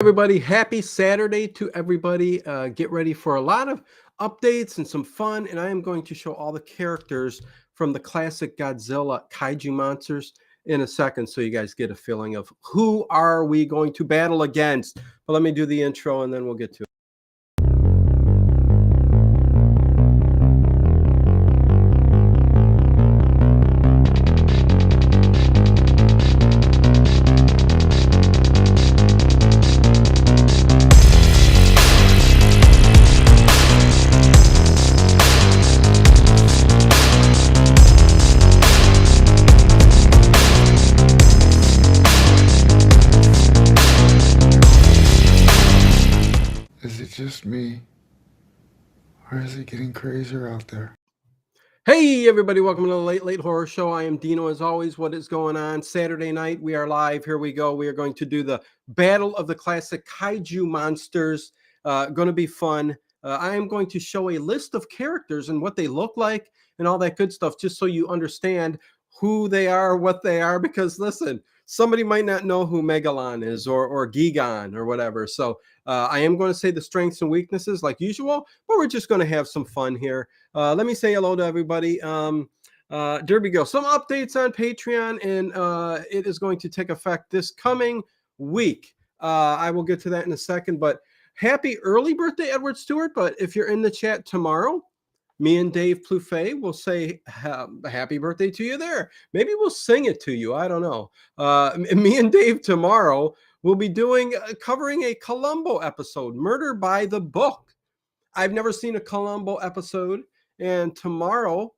Everybody, happy Saturday to everybody. Get ready for a lot of updates and some fun. And I am going to show all the characters from the classic Godzilla Kaiju monsters in a second so you guys get a feeling of who are we going to battle against. But let me do the intro and then we'll get to it. Is it just me? Or is it getting crazier out there? Hey, everybody, welcome to the Late Horror Show. I am Dino, as always. What is going on? Saturday night, we are live. Here we go. We are going to do the Battle of the Classic Kaiju Monsters. Going to be fun. I am going to show a list of characters and what they look like and all that good stuff, just so you understand who they are, what they are. Because, listen, somebody might not know who Megalon is or Gigan or whatever. So I am going to say the strengths and weaknesses like usual, but we're just going to have some fun here. Let me say hello to everybody. There we go. Some updates on Patreon, and it is going to take effect this coming week. I will get to that in a second, but happy early birthday, Edward Stewart. But if you're in the chat tomorrow, me and Dave Plouffe will say happy birthday to you there. Maybe we'll sing it to you. I don't know. Me and Dave tomorrow will be covering a Columbo episode, Murder by the Book. I've never seen a Columbo episode, and tomorrow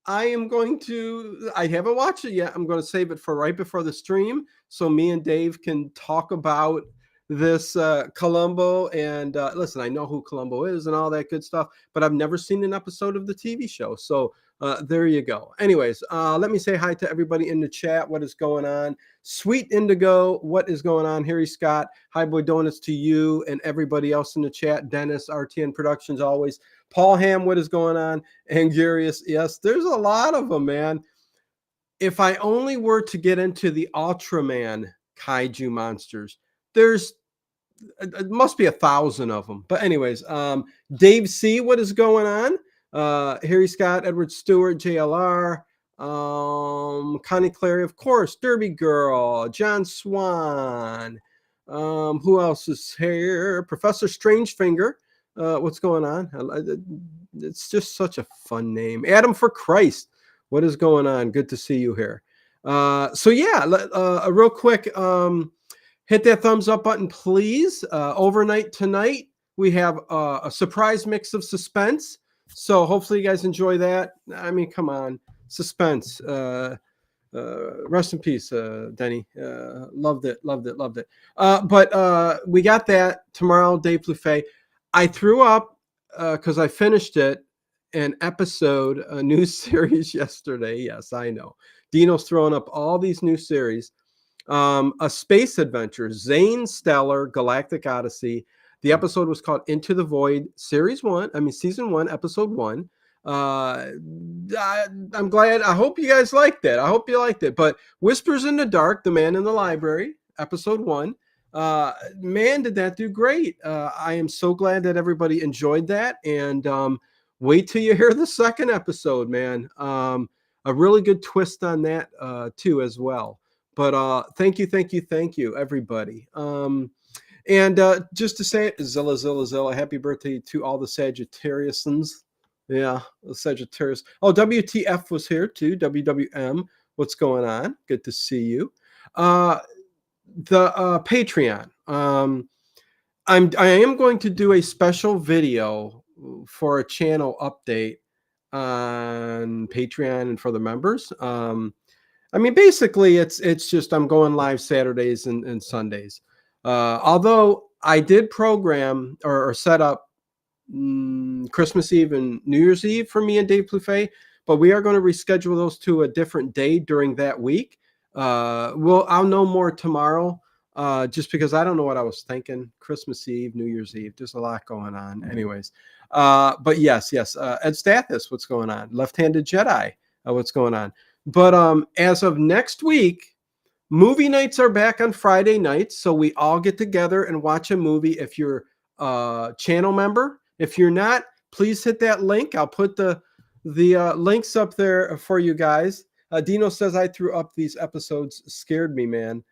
I haven't watched it yet. I'm going to save it for right before the stream so me and Dave can talk about this Columbo. And listen, I know who Columbo is and all that good stuff, but I've never seen an episode of the TV show. So there you go. Anyways, let me say hi to everybody in the chat. What is going on? Sweet Indigo, what is going on? Harry Scott, Hi Boy Donuts to you and everybody else in the chat. Dennis, RTN Productions, always. Paul Ham, what is going on? Angurius, yes, there's a lot of them, man. If I only were to get into the Ultraman Kaiju monsters, it must be 1,000 of them. But anyways, Dave C, what is going on? Harry Scott, Edward Stewart, JLR, Connie Clary, of course, Derby Girl, John Swan. Who else is here? Professor Strangefinger. What's going on? It's just such a fun name. Adam for Christ. What is going on? Good to see you here. So yeah, real quick, hit that thumbs up button, please. Overnight tonight, we have a surprise mix of suspense. So hopefully you guys enjoy that. I mean, come on, suspense. Rest in peace, Denny. Loved it. But we got that tomorrow, Dave Plouffe. I threw up because I finished it, a new series yesterday. Yes, I know. Dino's throwing up all these new series. A space adventure, Zane Stellar Galactic Odyssey. The episode was called Into the Void, season 1, episode 1. I'm glad. I hope you guys liked it. I hope you liked it. But Whispers in the Dark, The Man in the Library, episode 1. Man, did that do great. I am so glad that everybody enjoyed that. And wait till you hear the second episode, man. A really good twist on that too as well. But thank you, everybody. And just to say it, Zilla, happy birthday to all the Sagittariusans. Yeah, the Sagittarius. Oh, WTF was here too. WWM, what's going on? Good to see you. The Patreon. I am going to do a special video for a channel update on Patreon and for the members. I mean, basically, it's just I'm going live Saturdays and Sundays. Although I did program or set up Christmas Eve and New Year's Eve for me and Dave Plouffe, but we are going to reschedule those to a different day during that week. I'll know more tomorrow, just because I don't know what I was thinking. Christmas Eve, New Year's Eve, there's a lot going on. Anyways, but yes. Ed Stathis, what's going on? Left-handed Jedi, what's going on? But as of next week, Movie nights are back on Friday nights, so we all get together and watch a movie. If you're a channel member, if you're not, please hit that link. I'll put the links up there for you guys. Dino says I threw up these episodes. Scared me, man.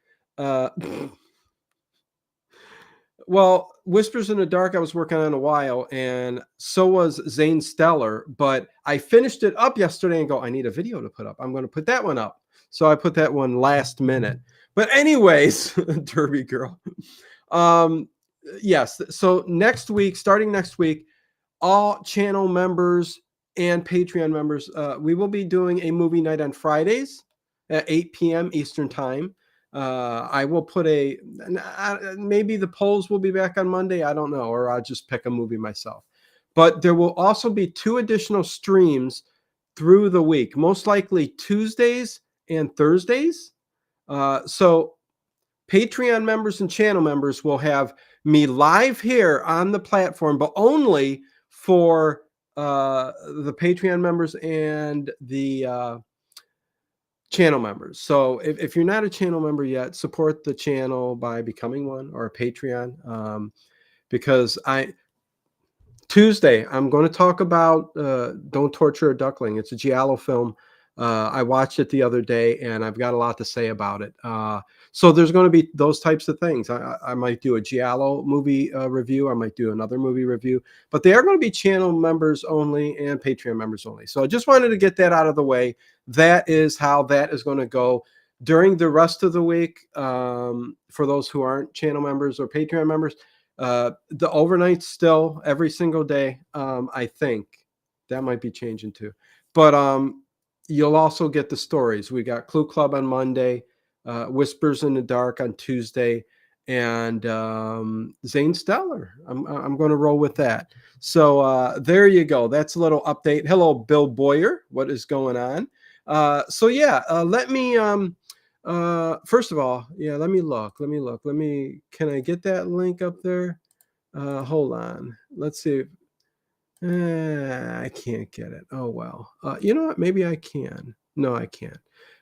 Well, Whispers in the Dark, I was working on a while, and so was Zane Stellar. But I finished it up yesterday and go, I need a video to put up. I'm going to put that one up. So I put that one last minute. But anyways, Derby Girl. Yes. So next week, starting next week, all channel members and Patreon members, we will be doing a movie night on Fridays at 8 p.m. Eastern time. I will put maybe the polls will be back on Monday. I don't know, or I'll just pick a movie myself. But there will also be 2 additional streams through the week, most likely Tuesdays and Thursdays. So Patreon members and channel members will have me live here on the platform, but only for the Patreon members and the channel members. So if you're not a channel member yet, support the channel by becoming one or a Patreon. Because Tuesday, I'm going to talk about Don't Torture a Duckling. It's a Giallo film. I watched it the other day, and I've got a lot to say about it. So there's going to be those types of things. I might do a Giallo movie review. I might do another movie review. But they are going to be channel members only and Patreon members only. So I just wanted to get that out of the way. That is how that is going to go during the rest of the week. For those who aren't channel members or Patreon members, the overnight still every single day. I think that might be changing too, but you'll also get the stories. We got Clue Club on Monday, Whispers in the Dark on Tuesday, and Zane Stellar. I'm going to roll with that. So there you go. That's a little update. Hello, Bill Boyer. What is going on? So yeah, let me first of all, yeah, let me look. Can I get that link up there? Hold on. Let's see. I can't get it. Oh, well. You know what? Maybe I can. No, I can't.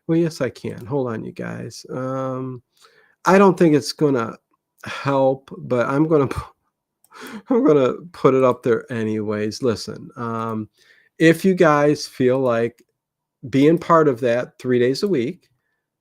Well, yes, I can. Hold on, you guys. I don't think it's going to help, but I'm going to put it up there anyways. Listen, if you guys feel like being part of that 3 days a week,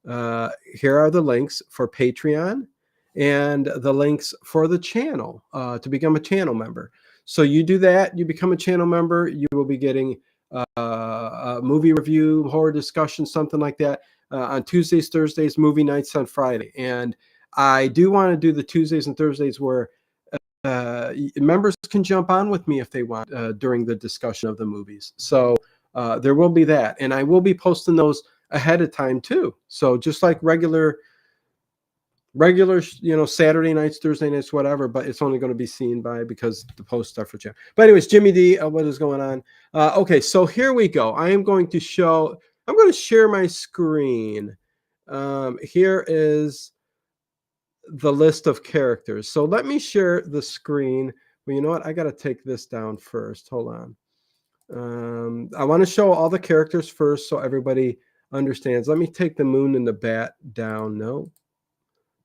here are the links for Patreon and the links for the channel to become a channel member. So you do that, you become a channel member, you will be getting a movie review, horror discussion, something like that on Tuesdays, Thursdays, movie nights on Friday. And I do want to do the Tuesdays and Thursdays where members can jump on with me if they want during the discussion of the movies. So there will be that. And I will be posting those ahead of time too. So just like regular, Saturday nights, Thursday nights, whatever, but it's only going to be seen because the posts are for channel. But anyways, Jimmy D, what is going on? Okay, so here we go. I'm going to share my screen. Here is the list of characters. So let me share the screen. Well, you know what? I got to take this down first. Hold on. I want to show all the characters first so everybody understands. Let me take the moon and the bat down. No.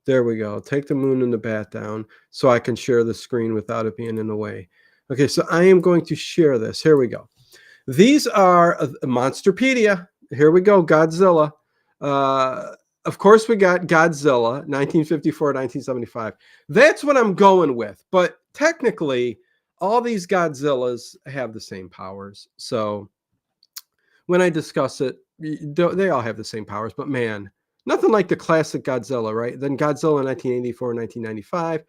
There we go. Take the moon and the bat down so I can share the screen without it being in the way. Okay, so I am going to share this. Here we go. These are Monsterpedia. Here we go, Godzilla. Of course, we got Godzilla, 1954, 1975. That's what I'm going with. But technically, all these Godzillas have the same powers. So when I discuss it, they all have the same powers. But man, nothing like the classic Godzilla, right? Then Godzilla 1984, 1995.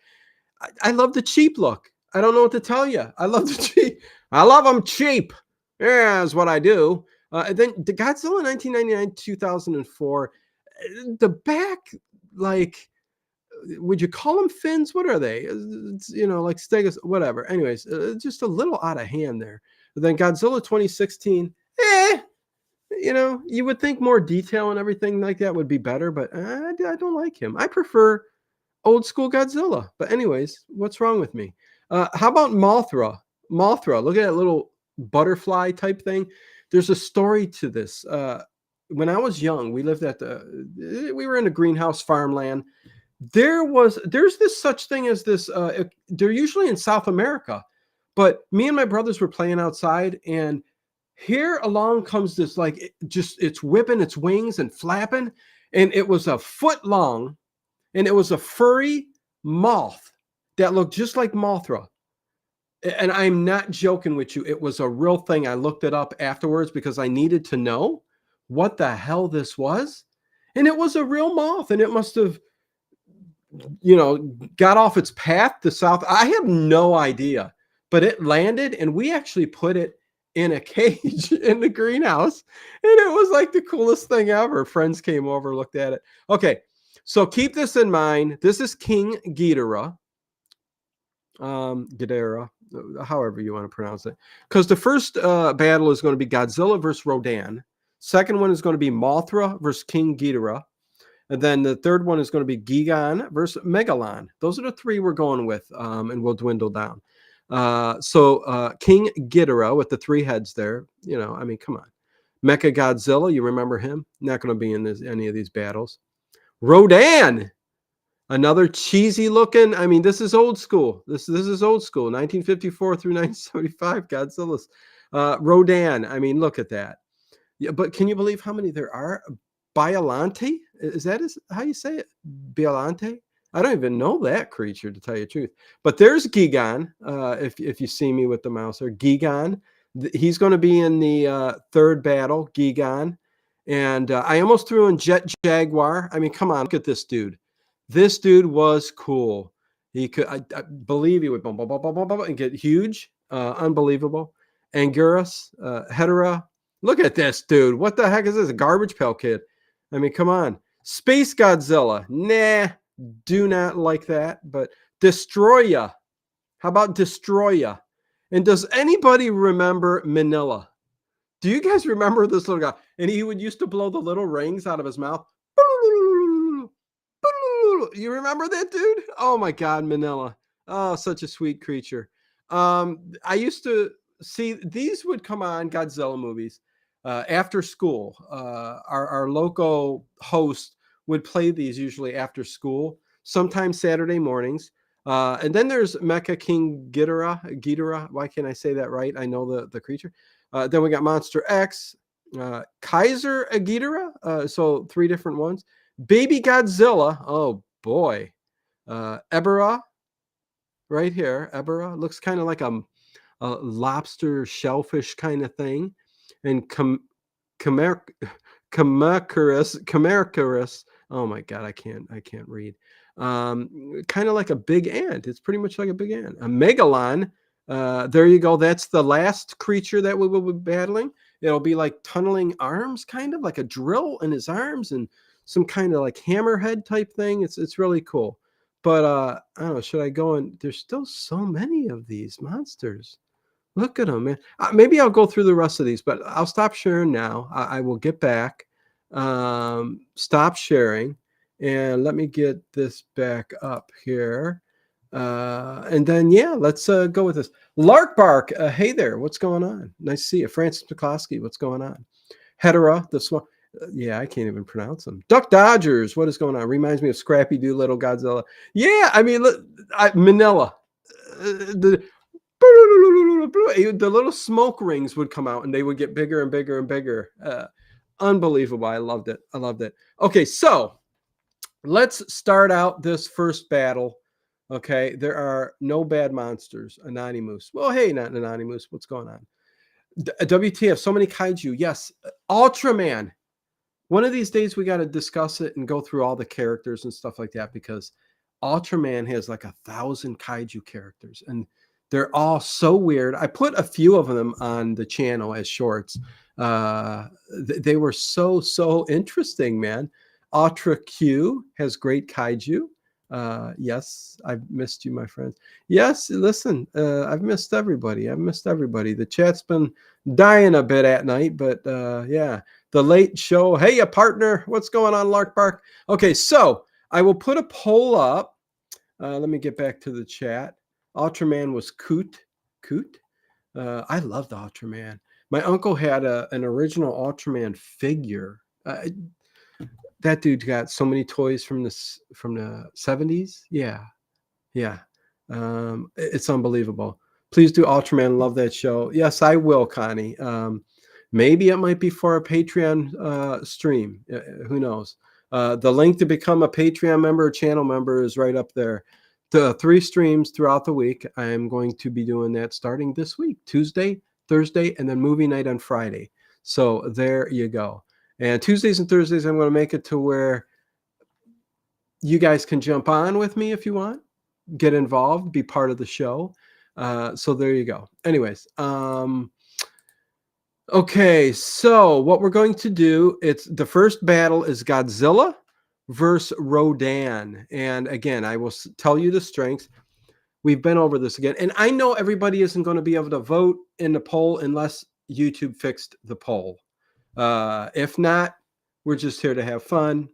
I love the cheap look. I don't know what to tell you. I love the cheap. I love them cheap. Yeah, is what I do. And then the Godzilla 1999, 2004. The back, like, would you call them fins? What are they? It's, like stegosaurus, whatever. Anyways, just a little out of hand there. But then Godzilla 2016. You would think more detail and everything like that would be better, but I don't like him. I prefer old school Godzilla. But anyways, what's wrong with me? How about Mothra? Mothra, look at that little butterfly type thing. There's a story to this. when I was young, we lived we were in a greenhouse farmland. There's this such thing as this. They're usually in South America, but me and my brothers were playing outside, and here along comes this like it's whipping its wings and flapping, and it was a foot long, and it was a furry moth that looked just like Mothra. And I'm not joking with you. It was a real thing. I looked it up afterwards because I needed to know what the hell this was. And it was a real moth, and it must have, got off its path to south. I have no idea, but it landed, and we actually put it in a cage in the greenhouse. And it was like the coolest thing ever. Friends came over, looked at it. Okay. So keep this in mind. This is King Ghidorah. Ghidorah, however you want to pronounce it. Because the first battle is going to be Godzilla versus Rodan. Second one is going to be Mothra versus King Ghidorah. And then the third one is going to be Gigan versus Megalon. Those are the three we're going with, and we'll dwindle down. So King Ghidorah with the three heads there. I mean, come on. Mecha Godzilla, you remember him? Not going to be in any of these battles. Rodan, another cheesy looking. I mean, this is old school. This is old school. 1954 through 1975. Godzilla's Rodan. I mean, look at that. Yeah, but can you believe how many there are? Biolante? Is that how you say it? Biolante? I don't even know that creature, to tell you the truth. But there's Gigan. If you see me with the mouse there, Gigan. He's going to be in the third battle. Gigan. And I almost threw in Jet Jaguar. I mean, come on, look at this dude. This dude was cool. He could, I believe he would bum, bum, bum, bum, bum, bum, and get huge. Unbelievable. Anguirus, Hedera. Look at this dude. What the heck is this? A Garbage Pail Kid. I mean, come on. Space Godzilla. Nah, do not like that. But Destroya. How about Destroya? And does anybody remember Manila? Do you guys remember this little guy? And he would used to blow the little rings out of his mouth. You remember that dude? Oh my God, Manila. Oh, such a sweet creature. I used to see these would come on Godzilla movies after school. Our local host would play these usually after school, sometimes Saturday mornings. And then there's Mecha King Ghidorah. Why can't I say that right? I know the creature. Then we got Monster X, Kaiser Ghidorah. So three different ones. Baby Godzilla. Oh boy. Ebera right here. Ebera looks kind of like a lobster shellfish kind of thing. And Kamakarus. Oh my God, I can't read. Kind of like a big ant. It's pretty much like a big ant. A Megalon. There you go. That's the last creature that we will be battling. It'll be like tunneling arms, kind of like a drill in his arms, and some kind of like hammerhead type thing. It's really cool. But I don't know. Should I go and there's still so many of these monsters. Look at them, man. Maybe I'll go through the rest of these, but I'll stop sharing now. I will get back. Stop sharing, and let me get this back up here. And then, yeah, let's go with this. Lark Bark, hey there. What's going on? Nice to see you. Francis McCloskey, what's going on? Hedera, the small. Yeah, I can't even pronounce them. Duck Dodgers, what is going on? Reminds me of Scrappy Doo, Little Godzilla. Yeah, I mean, look, Manila. The little smoke rings would come out, and they would get bigger and bigger and bigger. Unbelievable. I loved it. Okay, so let's start out this first battle. Okay, there are no bad monsters. Anonymous. Well, hey, not Anonymous. What's going on? WTF, so many kaiju. Yes, Ultraman. One of these days we got to discuss it and go through all the characters and stuff like that, because Ultraman has like 1,000 kaiju characters, and they're all so weird. I put a few of them on the channel as shorts. They were so interesting, man. Ultra Q has great kaiju. Yes, I've missed you, my friends. Yes, listen, I've missed everybody. The chat's been dying a bit at night, but yeah, the late show. Hey, a partner, what's going on, Lark Bark? Okay, so I will put a poll up. Let me get back to the chat. Ultraman was Coot. I loved Ultraman. My uncle had an original Ultraman figure. Uh, that dude got so many toys from the 70s. Yeah, yeah. It's unbelievable. Please do Ultraman. Love that show. Yes, I will, Connie. Maybe it might be for a Patreon stream. Who knows? The link to become a Patreon member or channel member is right up there. The 3 streams throughout the week. I am going to be doing that starting this week, Tuesday, Thursday, and then movie night on Friday. So there you go. And Tuesdays and Thursdays, I'm going to make it to where you guys can jump on with me if you want, get involved, be part of the show. So there you go. Anyways, okay, so what we're going to do, it's the first battle is Godzilla versus Rodan. And again, I will tell you the strengths. We've been over this again. And I know everybody isn't going to be able to vote in the poll unless YouTube fixed the poll. If not, we're just here to have fun.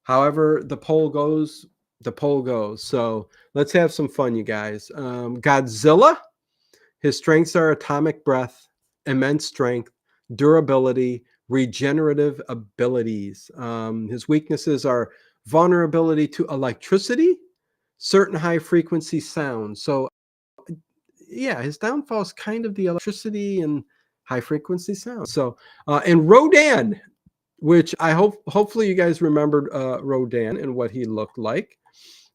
However the poll goes, the poll goes. So let's have some fun, you guys. Godzilla, his strengths are atomic breath, immense strength, durability, regenerative abilities. His weaknesses are vulnerability to electricity, certain high frequency sounds. So yeah, his downfall is kind of the electricity and high frequency sound. So and Rodan, which I hopefully you guys remembered Rodan and what he looked like.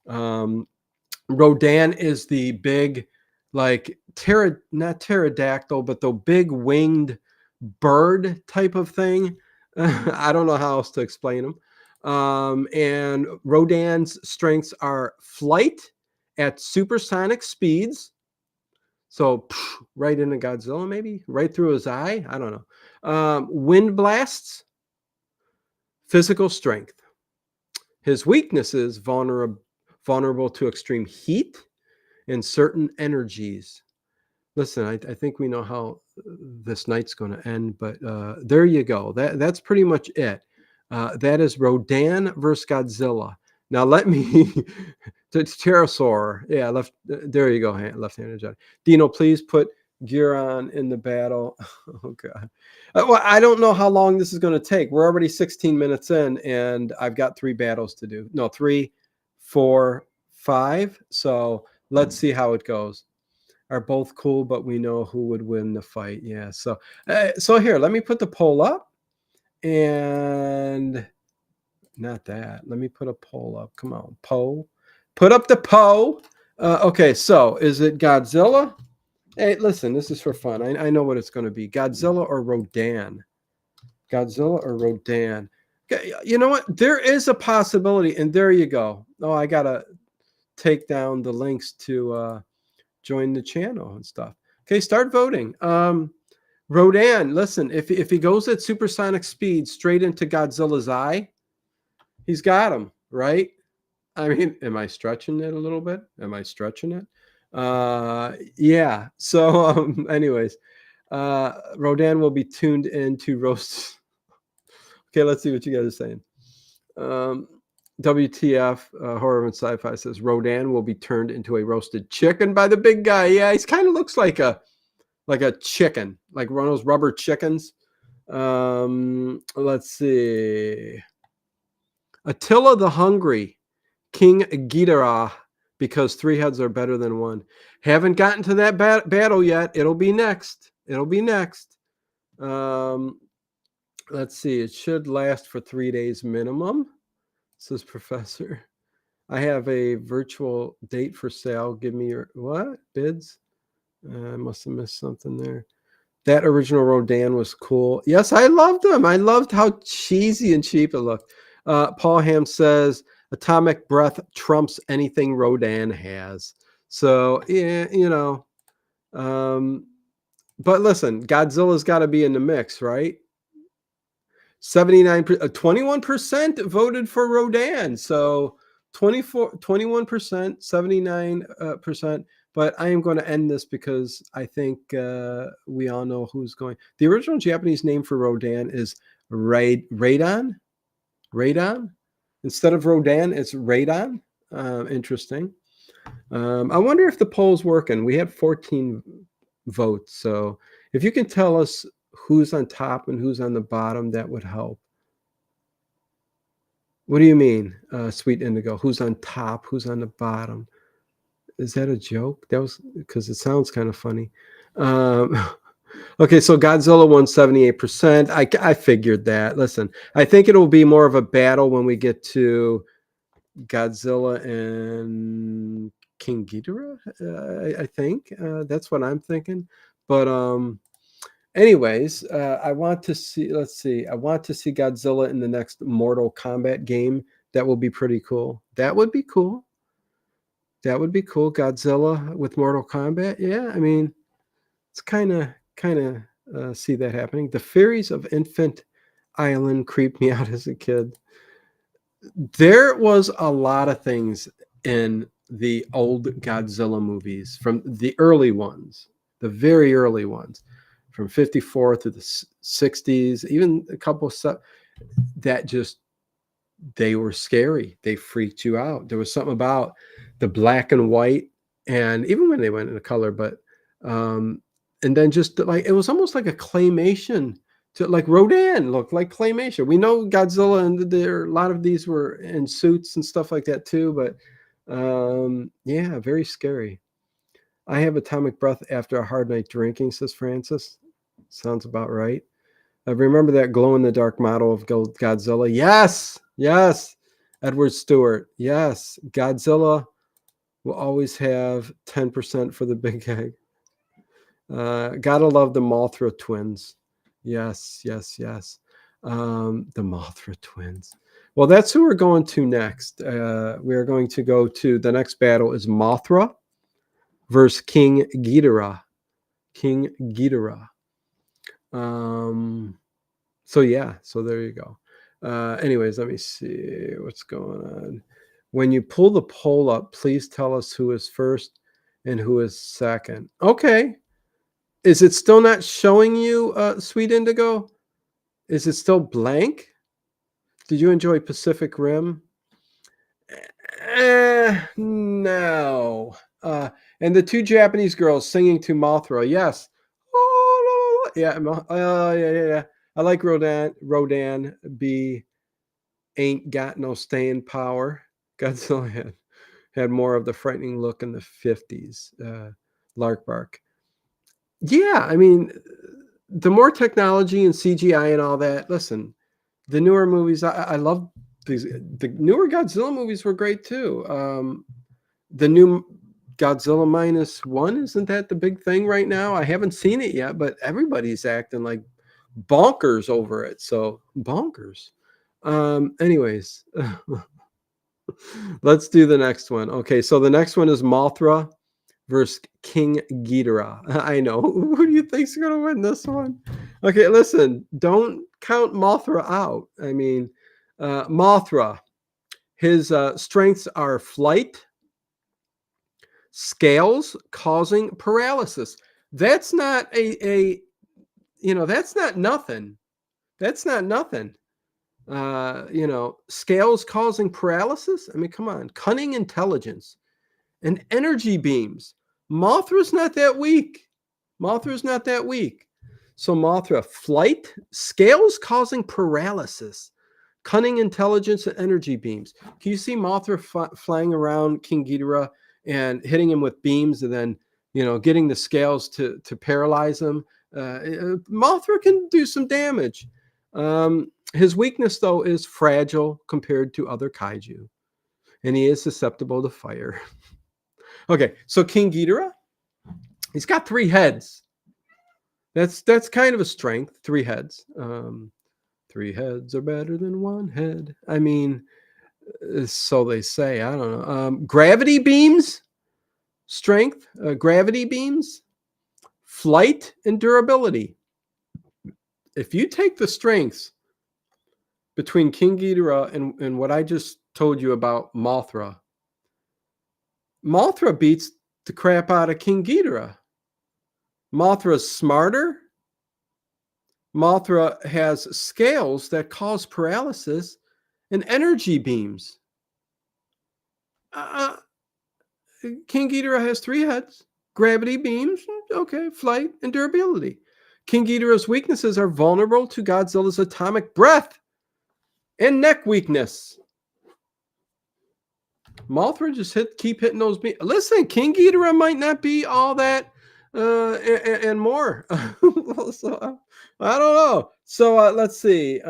Rodan is the big, like not pterodactyl, but the big winged bird type of thing. I don't know how else to explain them. And Rodan's strengths are flight at supersonic speeds. So right into Godzilla, maybe right through his eye. I don't know. Wind blasts, physical strength. His weaknesses, vulnerable to extreme heat and certain energies. Listen, I think we know how this night's going to end, but there you go. That's pretty much it. That is Rodan versus Godzilla. Now let me Pterosaur. Yeah, there you go. Left-handed Johnny. Dino, please put Gigan in the battle. Oh god. Well, I don't know how long this is going to take. We're already 16 minutes in, and I've got 3 battles to do. No, 3, 4, 5. So let's see how it goes. Are both cool, but we know who would win the fight. Yeah. So here, let me put the poll up, and not that. Let me put a poll up. Come on, poll. Put up the poll. Okay, so is it Godzilla? Hey, listen, this is for fun. I know what it's going to be. Godzilla or Rodan? Godzilla or Rodan? Okay, you know what? There is a possibility, and there you go. Oh, I got to take down the links to join the channel and stuff. Okay, start voting. Rodan, listen, if he goes at supersonic speed straight into Godzilla's eye, he's got him, right? I mean, am I stretching it a little bit? Am I stretching it? Yeah. So, anyways, Rodan will be tuned into roast. Okay, let's see what you guys are saying. WTF, Horror and Sci-Fi says Rodan will be turned into a roasted chicken by the big guy. Yeah, he kind of looks like a chicken, like one of those rubber chickens. Let's see. Attila the Hungry, King Ghidorah, because 3 heads are better than 1. Haven't gotten to that battle yet. It'll be next. It'll be next. Let's see. It should last for 3 days minimum, says Professor. I have a virtual date for sale. Give me your what? Bids? I must have missed something there. That original Rodan was cool. Yes, I loved them. I loved how cheesy and cheap it looked. Paul Ham says atomic breath trumps anything Rodan has. So, yeah, you know. But listen, Godzilla's got to be in the mix, right? 21% voted for Rodan. So 21%, 79%. But I am going to end this because I think we all know who's going. The original Japanese name for Rodan is Radon. Radon. Instead of Rodan, it's Radon. Interesting. I wonder if the poll's working. We had 14 votes. So if you can tell us who's on top and who's on the bottom, that would help. What do you mean, Sweet Indigo? Who's on top? Who's on the bottom? Is that a joke? That was because it sounds kind of funny. Um, okay, so Godzilla won 78%. I figured that. Listen, I think it'll be more of a battle when we get to Godzilla and King Ghidorah. I think that's what I'm thinking. But anyways, I want to see. Let's see. I want to see Godzilla in the next Mortal Kombat game. That will be pretty cool. That would be cool. That would be cool. Godzilla with Mortal Kombat. Yeah, I mean, it's kind of see that happening. The Fairies of Infant Island creeped me out as a kid. There was a lot of things in the old Godzilla movies from the early ones, the very early ones, from 54 to the 60s, even a couple of stuff that just they were scary. They freaked you out. There was something about the black and white, and even when they went into color, but um, and then just like it was almost like a claymation. To like Rodan looked like claymation. We know Godzilla, and there a lot of these were in suits and stuff like that too. But yeah, very scary. I have atomic breath after a hard night drinking, says Francis. Sounds about right. Remember that glow in the dark model of Godzilla? Yes, yes. Edward Stewart. Yes, Godzilla will always have 10% for the big egg. Gotta love the Mothra twins. Yes, yes, yes. The Mothra twins. Well, that's who we're going to next. We are going to go to the next battle is Mothra versus King Ghidorah. King Ghidorah. So yeah, so there you go. Anyways, let me see what's going on. When you pull the poll up, please tell us who is first and who is second. Okay. Is it still not showing you, Sweet Indigo? Is it still blank? Did you enjoy Pacific Rim? No. And the two Japanese girls singing to Mothra. Yes. Yeah. Yeah. I like Rodan. Rodan B ain't got no staying power. Godzilla had more of the frightening look in the 50s. Lark Bark. Yeah, I mean, the more technology and CGI and all that. Listen, the newer movies, I love these. The newer Godzilla movies were great too. The new Godzilla -1, isn't that the big thing right now? I haven't seen it yet, but everybody's acting like bonkers over it. So bonkers. Anyways, let's do the next one. Okay, so the next one is Mothra versus King Ghidorah. I know. Who do you think's going to win this one? Okay, listen, don't count Mothra out. I mean, Mothra, his strengths are flight, scales causing paralysis. That's not that's not nothing. That's not nothing. Scales causing paralysis. I mean, come on. Cunning intelligence and energy beams. Mothra's not that weak. Mothra's not that weak. So Mothra, flight, scales causing paralysis, cunning intelligence, and energy beams. Can you see Mothra flying around King Ghidorah and hitting him with beams and then, getting the scales to paralyze him? Mothra can do some damage. His weakness, though, is fragile compared to other kaiju, and he is susceptible to fire. Okay, so King Ghidorah, he's got 3 heads. That's kind of a strength. 3 heads. 3 heads are better than 1 head. I mean, so they say. I don't know. Gravity beams, strength. Gravity beams, flight, and durability. If you take the strengths between King Ghidorah and what I just told you about Mothra, Mothra beats the crap out of King Ghidorah. Mothra's smarter. Mothra has scales that cause paralysis and energy beams. King Ghidorah has 3 heads, gravity beams, okay, flight, and durability. King Ghidorah's weaknesses are vulnerable to Godzilla's atomic breath and neck weakness. Mothra just keep hitting those beats. Listen, King Ghidorah might not be all that and more. So I don't know. So let's see.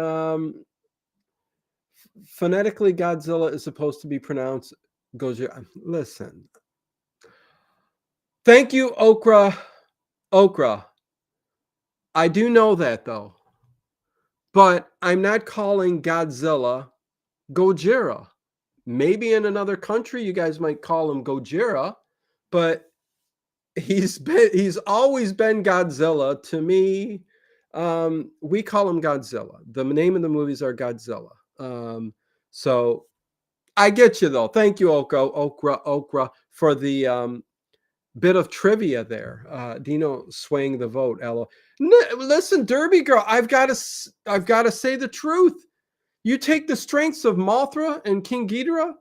Phonetically, Godzilla is supposed to be pronounced Gojira. Listen. Thank you, Okra. Okra. I do know that though. But I'm not calling Godzilla Gojira. Maybe in another country you guys might call him Gojira, but he's always been Godzilla to me. We call him Godzilla. The name of the movies are Godzilla. So I get you though. Thank you, Okra, for the bit of trivia there. Dino swaying the vote. Ella, listen, Derby girl, I've got to say the truth. You take the strengths of Mothra and King Ghidorah. I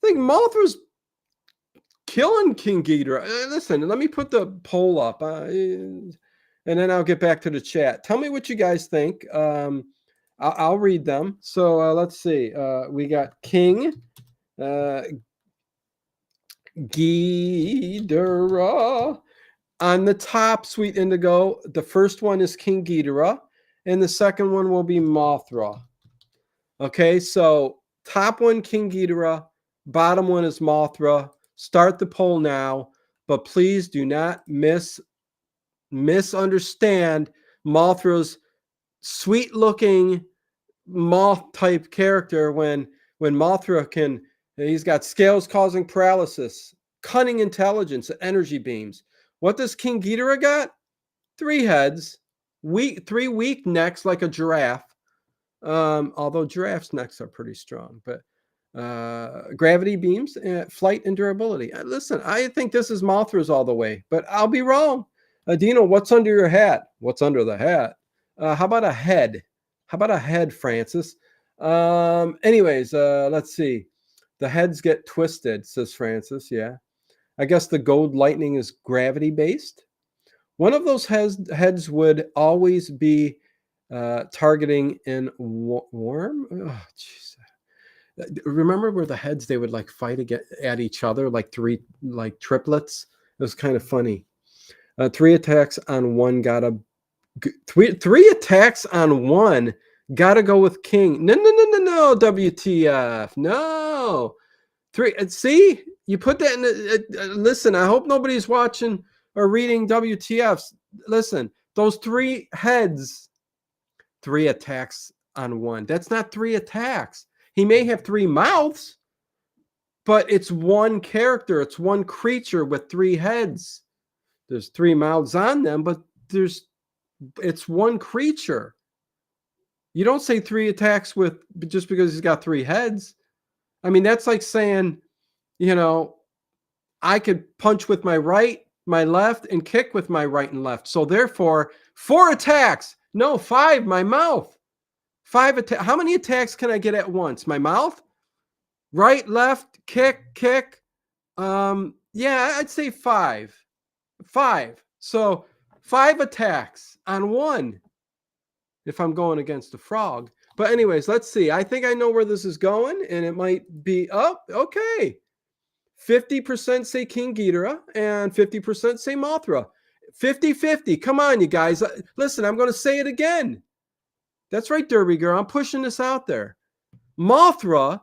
think Mothra's killing King Ghidorah. Listen, let me put the poll up, and then I'll get back to the chat. Tell me what you guys think. I'll read them. So let's see. We got King Ghidorah on the top. Sweet Indigo. The first one is King Ghidorah, and the second one will be Mothra. Okay, so top one, King Ghidorah. Bottom one is Mothra. Start the poll now, but please do not misunderstand Mothra's sweet-looking moth-type character when Mothra he's got scales causing paralysis, cunning intelligence, energy beams. What does King Ghidorah got? 3 heads, three weak necks like a giraffe. Although giraffes' necks are pretty strong, but gravity beams, flight, and durability. Listen, I think this is Mothra's all the way, but I'll be wrong. Dino, what's under your hat? What's under the hat? How about a head? How about a head, Francis? Anyways, let's see. The heads get twisted, says Francis. Yeah. I guess the gold lightning is gravity-based. One of those heads would always be targeting in warm. Oh, jeez. Remember where the heads, they would like fight at each other like triplets? It was kind of funny. 3 attacks on one three attacks on one. Gotta go with King. No. WTF? No. 3. See, you put that in. Listen, I hope nobody's watching or reading WTFs. Listen, those 3 heads. 3 attacks on one. That's not 3 attacks. He may have 3 mouths, but it's one character. It's one creature with 3 heads. There's 3 mouths on them, but it's one creature. You don't say 3 attacks just because he's got 3 heads. I mean, that's like saying, I could punch with my right, my left, and kick with my right and left. So therefore, 4 attacks. No, 5, my mouth. 5 attacks. How many attacks can I get at once? My mouth? Right, left, kick. Yeah, I'd say 5. 5. So 5 attacks on one if I'm going against a frog. But anyways, let's see. I think I know where this is going, and it might be okay. 50% say King Ghidorah and 50% say Mothra. 50-50. Come on, you guys. Listen, I'm going to say it again. That's right, Derby girl. I'm pushing this out there. Mothra,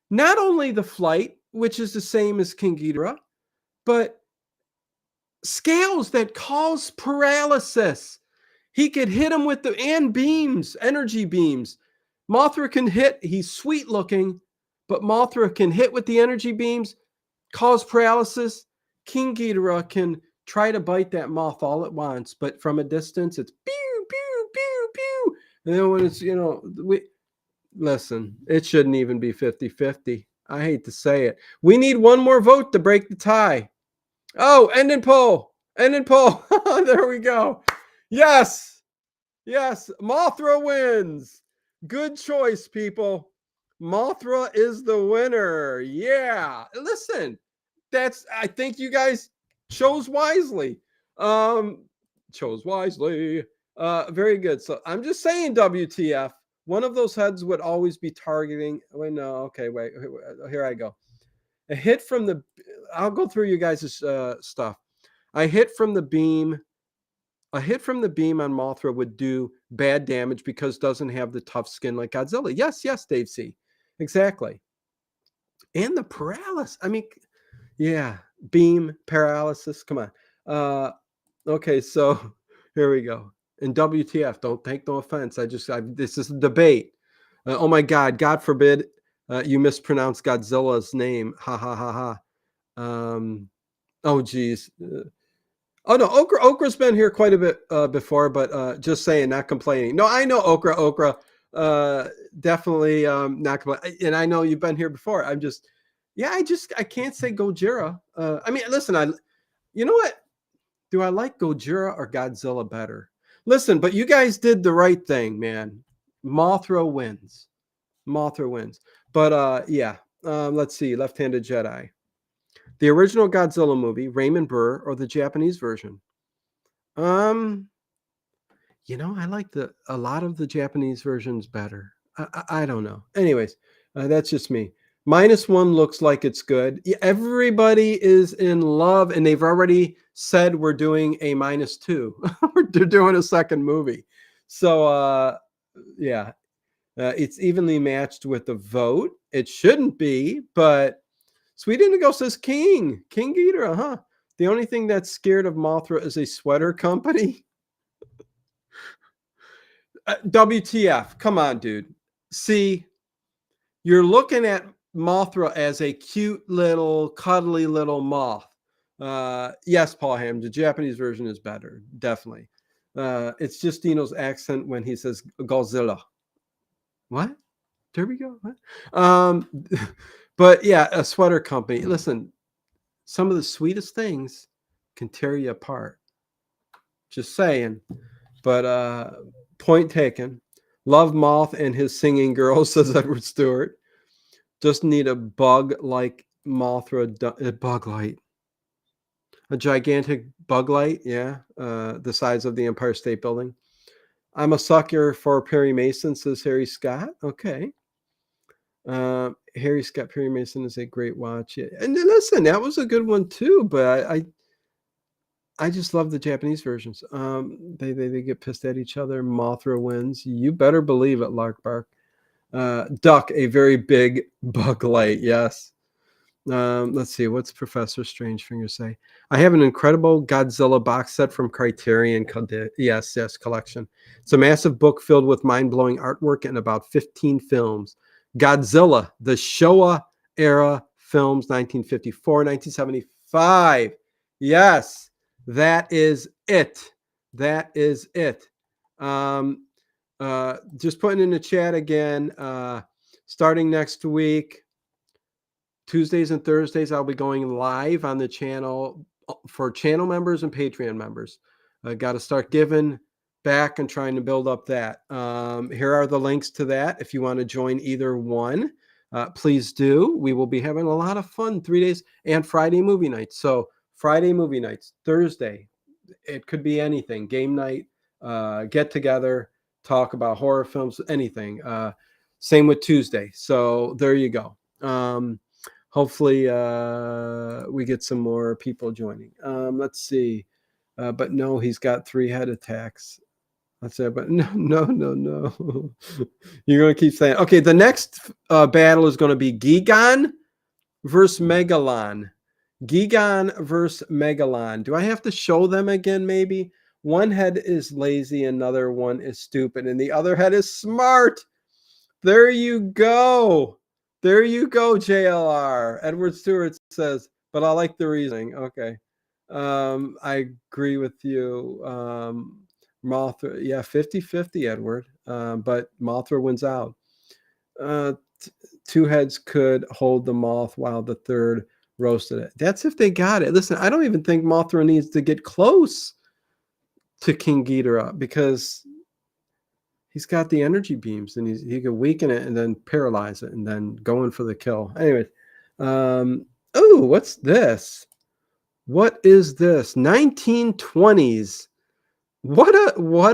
not only the flight, which is the same as King Ghidorah, but scales that cause paralysis. He could hit him with and beams, energy beams. Mothra can hit. He's sweet looking, but Mothra can hit with the energy beams, cause paralysis. King Ghidorah can try to bite that moth all at once, but from a distance, it's pew, pew, pew, pew. And then when it's, listen, it shouldn't even be 50-50. I hate to say it. We need one more vote to break the tie. Oh, end in poll. There we go. Yes. Mothra wins. Good choice, people. Mothra is the winner. Yeah. Listen, I think you guys chose wisely. Very good. So I'm just saying, WTF. One of those heads would always be targeting. Wait, no. Okay, wait. Here I go. A hit from the, I'll go through you guys' stuff. A hit from the beam on Mothra would do bad damage because doesn't have the tough skin like Godzilla. Yes, Dave C. Exactly. And the paralysis. I mean, yeah, beam paralysis. Come on. Okay, so here we go. And WTF? Don't take no offense. This is a debate. Oh my God forbid you mispronounce Godzilla's name. Ha ha ha ha. Oh geez. Oh no, Okra's been here quite a bit before, but just saying, not complaining. No, I know Okra, definitely not complaining. And I know you've been here before. I can't say Gojira. I mean, listen, you know what? Do I like Gojira or Godzilla better? Listen, but you guys did the right thing, man. Mothra wins. But let's see. Left-handed Jedi. The original Godzilla movie, Raymond Burr, or the Japanese version? I like a lot of the Japanese versions better. I don't know. Anyways, that's just me. -1 looks like it's good. Everybody is in love, and they've already said we're doing a -2. They're doing a second movie. So, it's evenly matched with the vote. It shouldn't be, but Sweet Indigo says King Ghidorah, huh? The only thing that's scared of Mothra is a sweater company. WTF? Come on, dude. See, you're looking at Mothra as a cute little, cuddly little moth. Yes, Paul Ham, the Japanese version is better, definitely. It's just Dino's accent when he says Godzilla. What? There we go. What? But yeah, a sweater company. Listen, some of the sweetest things can tear you apart. Just saying. But point taken. Love Moth and his singing girl, says Edward Stewart. Just need a bug like Mothra, a bug light. A gigantic bug light, yeah. The size of the Empire State Building. I'm a sucker for Perry Mason, says Harry Scott. Okay. Harry Scott Perry Mason is a great watch. And listen, that was a good one too, but I just love the Japanese versions. They get pissed at each other. Mothra wins. You better believe it, Lark Bark. Duck, a very big bug light. Yes. Let's see. What's Professor Strangefinger say? I have an incredible Godzilla box set from Criterion. Yes, collection. It's a massive book filled with mind-blowing artwork and about 15 films. Godzilla, the Showa era films, 1954, 1975. Yes, that is it. Just putting in the chat again, starting next week, Tuesdays and Thursdays, I'll be going live on the channel for channel members and Patreon members. I got to start giving back and trying to build up that. Here are the links to that. If you want to join either one, please do. We will be having a lot of fun 3 days and Friday movie nights. So Friday movie nights, Thursday, it could be anything. Game night, get together, talk about horror films, anything. Same with Tuesday. So there you go. Hopefully we get some more people joining. Let's see. But no, he's got 3 head attacks. That's it. But no. You're going to keep saying, okay, the next battle is going to be Gigan versus Megalon. Gigan versus Megalon. Do I have to show them again, maybe? One head is lazy, another one is stupid, and the other head is smart. There you go. JLR. Edward Stewart says, but I like the reasoning. Okay. I agree with you. Mothra, yeah, 50-50, Edward. But Mothra wins out. 2 heads could hold the moth while the third roasted it. That's if they got it. Listen, I don't even think Mothra needs to get close to King Ghidorah because he's got the energy beams and he can weaken it and then paralyze it and then go in for the kill. Anyway, what's this? What is this? 1920s. What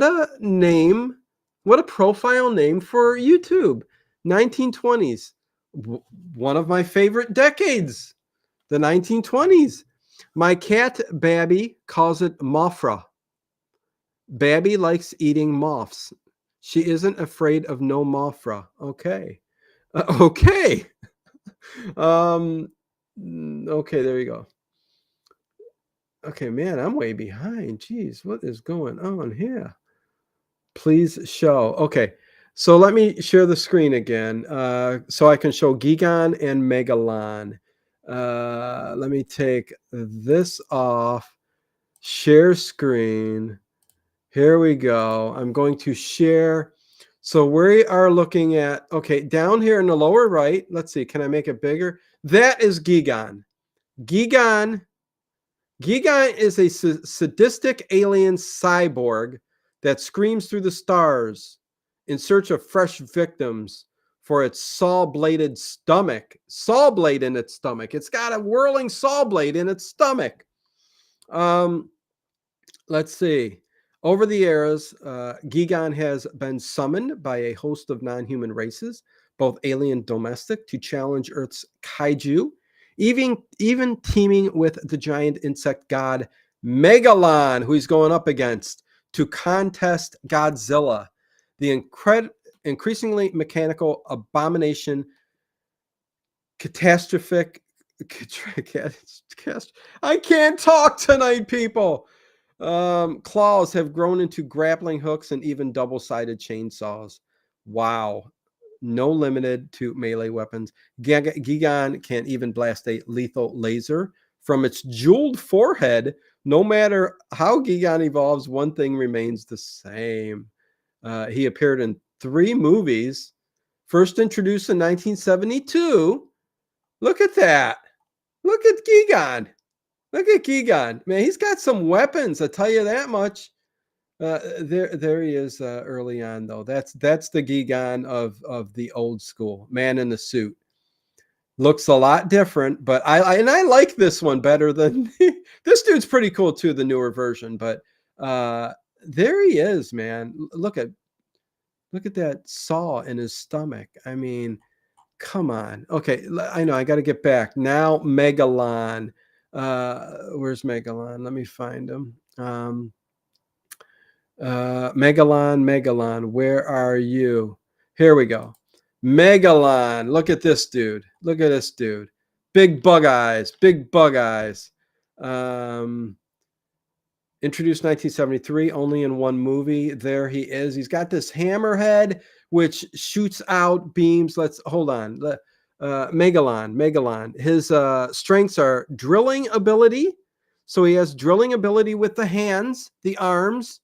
a name. What a profile name for YouTube. 1920s. One of my favorite decades. The 1920s. My cat Babby calls it Mothra. Babby likes eating moths. She isn't afraid of no Mothra. Okay. Okay. Okay, there you go. Okay, man, I'm way behind. Jeez, what is going on here? Please show. Okay, so let me share the screen again so I can show Gigan and Megalon. Let me take this off. Share screen. Here we go. I'm going to share. So we are looking at, okay, down here in the lower right, let's see, can I make it bigger? That is Gigan. Gigan is a sadistic alien cyborg that screams through the stars in search of fresh victims for its saw-bladed stomach. Saw blade in its stomach. It's got a whirling saw blade in its stomach. Let's see. Over the eras, Gigan has been summoned by a host of non-human races, both alien and domestic, to challenge Earth's Kaiju, even teaming with the giant insect god Megalon, who he's going up against, to contest Godzilla, the increasingly mechanical abomination, catastrophic. I can't talk tonight, people. Claws have grown into grappling hooks and even double-sided chainsaws. Wow. No limited to melee weapons. Gigan can even blast a lethal laser from its jeweled forehead. No matter how Gigan evolves, one thing remains the same. He appeared in 3 movies, first introduced in 1972. Look at that. Look at Gigan. Look at Gigan. Man, he's got some weapons, I'll tell you that much. There he is early on, though. That's the Gigan of the old school. Man in the suit. Looks a lot different, but I like this one better than this dude's pretty cool too, the newer version. But there he is, man. Look at that saw in his stomach. I mean, come on. Okay, I know I got to get back. Now Megalon. Where's Megalon? Let me find him. Megalon, where are you? Here we go. Megalon. Look at this dude. Look at this dude. Big bug eyes. Big bug eyes. Introduced 1973, only in 1 movie. There he is. He's got this hammerhead which shoots out beams. Let's hold on. Megalon. His strengths are drilling ability. So he has drilling ability with the hands, the arms.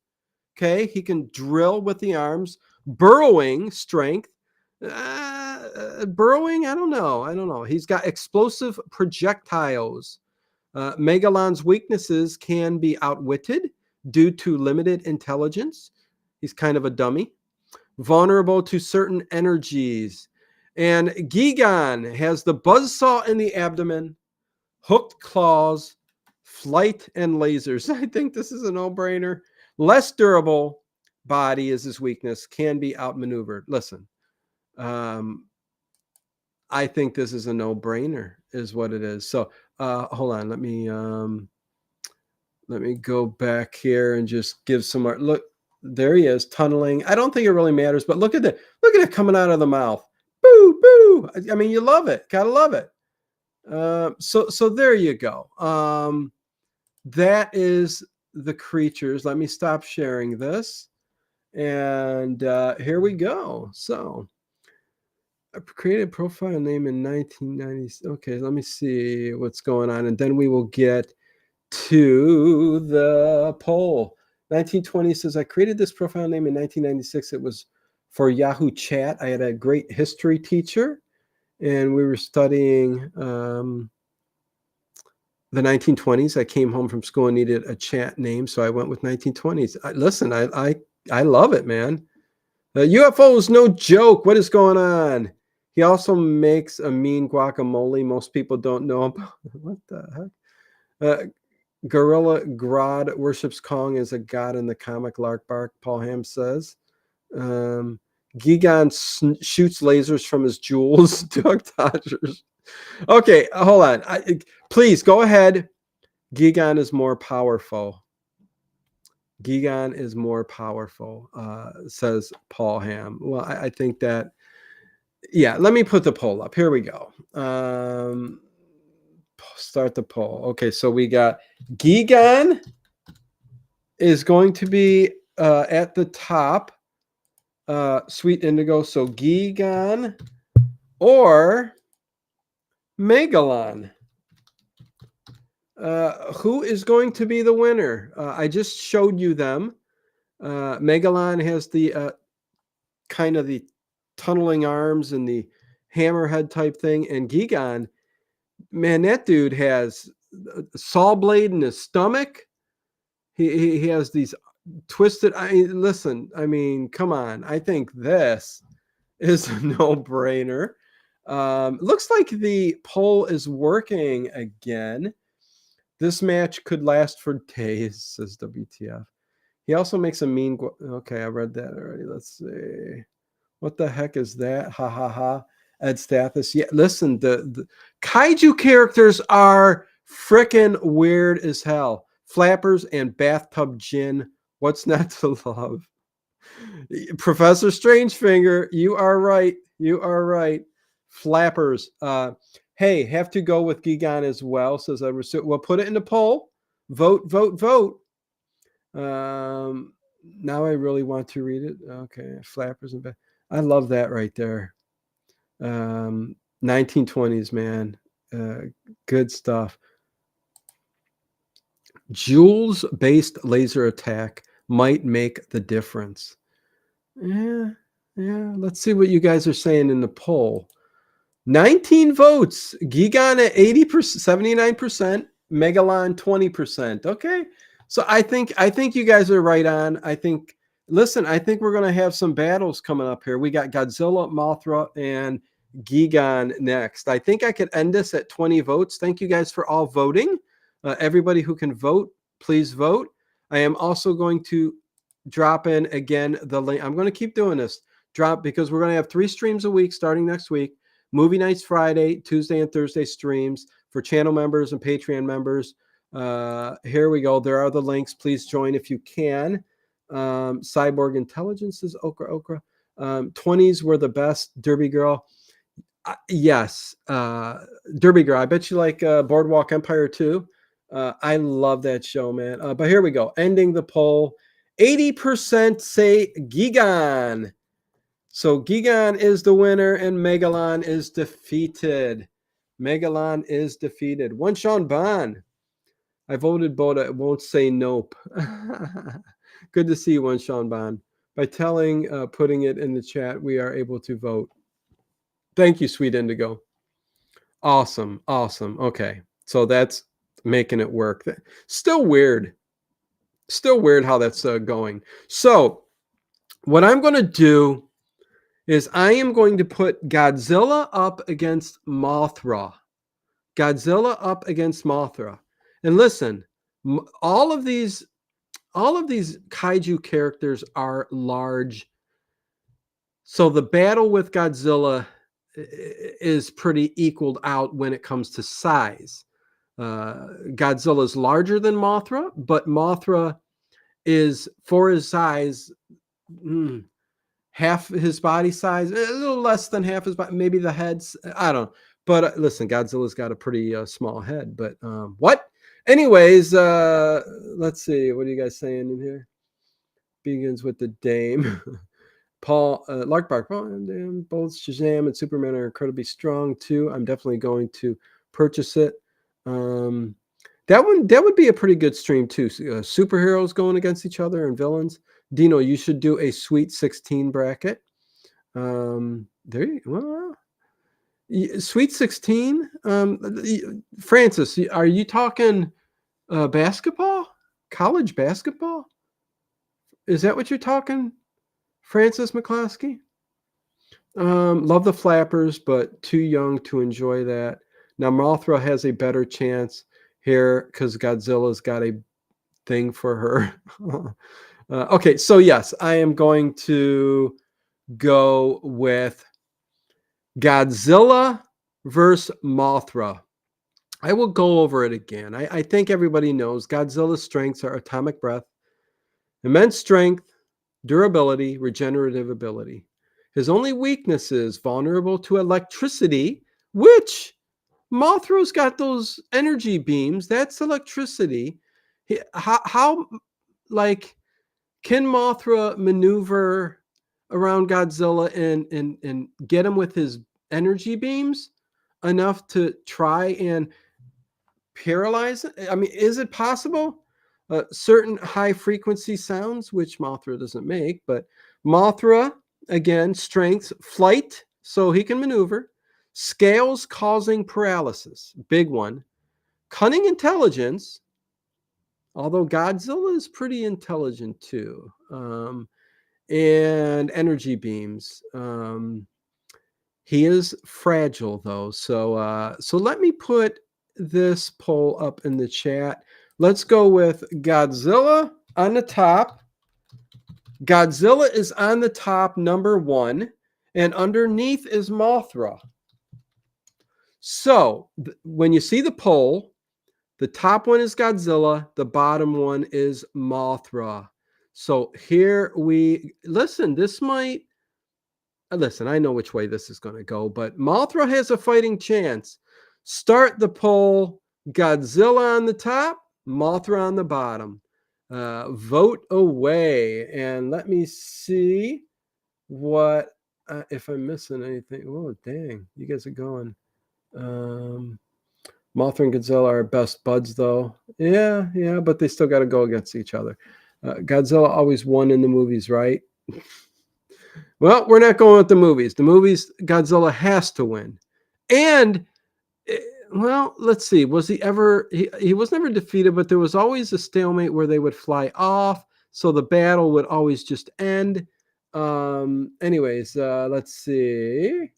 Okay, he can drill with the arms. Burrowing strength. Burrowing, I don't know. He's got explosive projectiles. Megalon's weaknesses can be outwitted due to limited intelligence. He's kind of a dummy. Vulnerable to certain energies. And Gigan has the buzzsaw in the abdomen, hooked claws, flight, and lasers. I think this is a no-brainer. Less durable body is his weakness, can be outmaneuvered. Listen, I think this is a no-brainer, is what it is. So hold on, let me go back here and just give some more. Look, there he is, tunneling. I don't think it really matters, but look at it coming out of the mouth. Boo, boo. I mean, you love it. Gotta love it. So there you go. That is the creatures. Let me stop sharing this. And here we go. So I created a profile name in 1990. Okay, let me see what's going on. And then we will get to the poll. 1920 says, I created this profile name in 1996. It was for Yahoo Chat. I had a great history teacher, and we were studying the 1920s. I came home from school and needed a chat name, so I went with 1920s. Listen, I love it, man. UFO is no joke. What is going on? He also makes a mean guacamole. Most people don't know about. What the heck? Gorilla Grodd worships Kong as a god in the comic Lark Bark, Paul Ham says. Gigan shoots lasers from his jewels. Duck Dodgers. Okay, hold on. Please go ahead. Gigan is more powerful. Gigan is more powerful, says Paul Ham. Well, I think that, yeah, let me put the poll up. Here we go. Start the poll. Okay, so we got Gigan is going to be at the top. Sweet Indigo. So Gigan or Megalon. Who is going to be the winner? I just showed you them. Megalon has the kind of the tunneling arms and the hammerhead type thing, and Gigan, man, that dude has a saw blade in his stomach. He has these twisted. Listen, I mean, come on. I think this is a no-brainer. Looks like the poll is working again. This match could last for days, says WTF. He also makes a mean... Okay, I read that already. Let's see. What the heck is that? Ha, ha, ha. Ed Stathis. Yeah, listen, the Kaiju characters are freaking weird as hell. Flappers and bathtub gin. What's not to love? Professor Strangefinger, you are right. You are right. Flappers. Hey, have to go with Gigan as well, says Edward. We'll put it in the poll. Vote, vote, vote. Now I really want to read it. Okay, Flappers and I love that right there. 1920s, man. Good stuff. Jewels-based laser attack might make the difference. Yeah. Let's see what you guys are saying in the poll. 19 votes. Gigan at 80%, 79%. Megalon 20%. Okay. So I think you guys are right on. I think we're going to have some battles coming up here. We got Godzilla, Mothra, and Gigan next. I think I could end this at 20 votes. Thank you guys for all voting. Everybody who can vote, please vote. I am also going to drop in again the link. I'm going to keep doing this. Because we're going to have 3 streams a week starting next week. Movie nights Friday, Tuesday and Thursday streams for channel members and Patreon members. Here we go. There are the links. Please join if you can. Cyborg Intelligence is Okra. 20s were the best. Derby Girl. Yes. Derby Girl. I bet you like Boardwalk Empire too. I love that show, man. But here we go. Ending the poll. 80% say Gigan. So Gigan is the winner and Megalon is defeated. Megalon is defeated. One Sean Bond. I voted Boda. It won't say nope. Good to see you, One Sean Bond. By putting it in the chat, we are able to vote. Thank you, Sweet Indigo. Awesome. Okay. So that's making it work. Still weird. Still weird how that's going. So what I'm going to do is I am going to put Godzilla up against Mothra. Godzilla up against Mothra. And listen, all of these kaiju characters are large. So the battle with Godzilla is pretty equaled out when it comes to size. Godzilla is larger than Mothra, but Mothra is, for his size, half his body size, a little less than half his body, maybe the head's, I don't know. But listen, Godzilla's got a pretty small head. But what? Anyways, let's see. What are you guys saying in here? Begins with the Dame. Paul, Larkbark. Both Shazam and Superman are incredibly strong too. I'm definitely going to purchase it. That would be a pretty good stream too. Superheroes going against each other and villains. Dino, you should do a Sweet 16 bracket. Sweet 16. Francis, are you talking basketball? College basketball? Is that what you're talking, Francis McCloskey? Love the Flappers, but too young to enjoy that. Now Mothra has a better chance here because Godzilla's got a thing for her. Okay, so yes, I am going to go with Godzilla versus Mothra. I will go over it again. I think everybody knows Godzilla's strengths are atomic breath, immense strength, durability, regenerative ability. His only weakness is vulnerable to electricity, which Mothra's got those energy beams. That's electricity. How like, can Mothra maneuver around Godzilla and get him with his energy beams enough to try and paralyze it? I mean, is it possible? Certain high frequency sounds, which Mothra doesn't make, but Mothra, again, strengths, flight, so he can maneuver, scales causing paralysis, big one, cunning intelligence, although Godzilla is pretty intelligent too, and energy beams. He is fragile though, so let me put this poll up in the chat. Let's go with Godzilla on the top. Godzilla is on the top, number 1, and underneath is Mothra. So when you see the poll, the top one is Godzilla, the bottom one is Mothra. So here we listen. This might listen. I know which way this is going to go, but Mothra has a fighting chance. Start the poll. Godzilla on the top, Mothra on the bottom. Vote away, and let me see what if I'm missing anything. Oh, dang! You guys are going. Mothra and Godzilla are best buds, though. Yeah, but they still got to go against each other. Godzilla always won in the movies, right? Well, we're not going with the movies. The movies, Godzilla has to win. And, well, let's see. Was he ever... He was never defeated, but there was always a stalemate where they would fly off, so the battle would always just end. Anyways, let's see.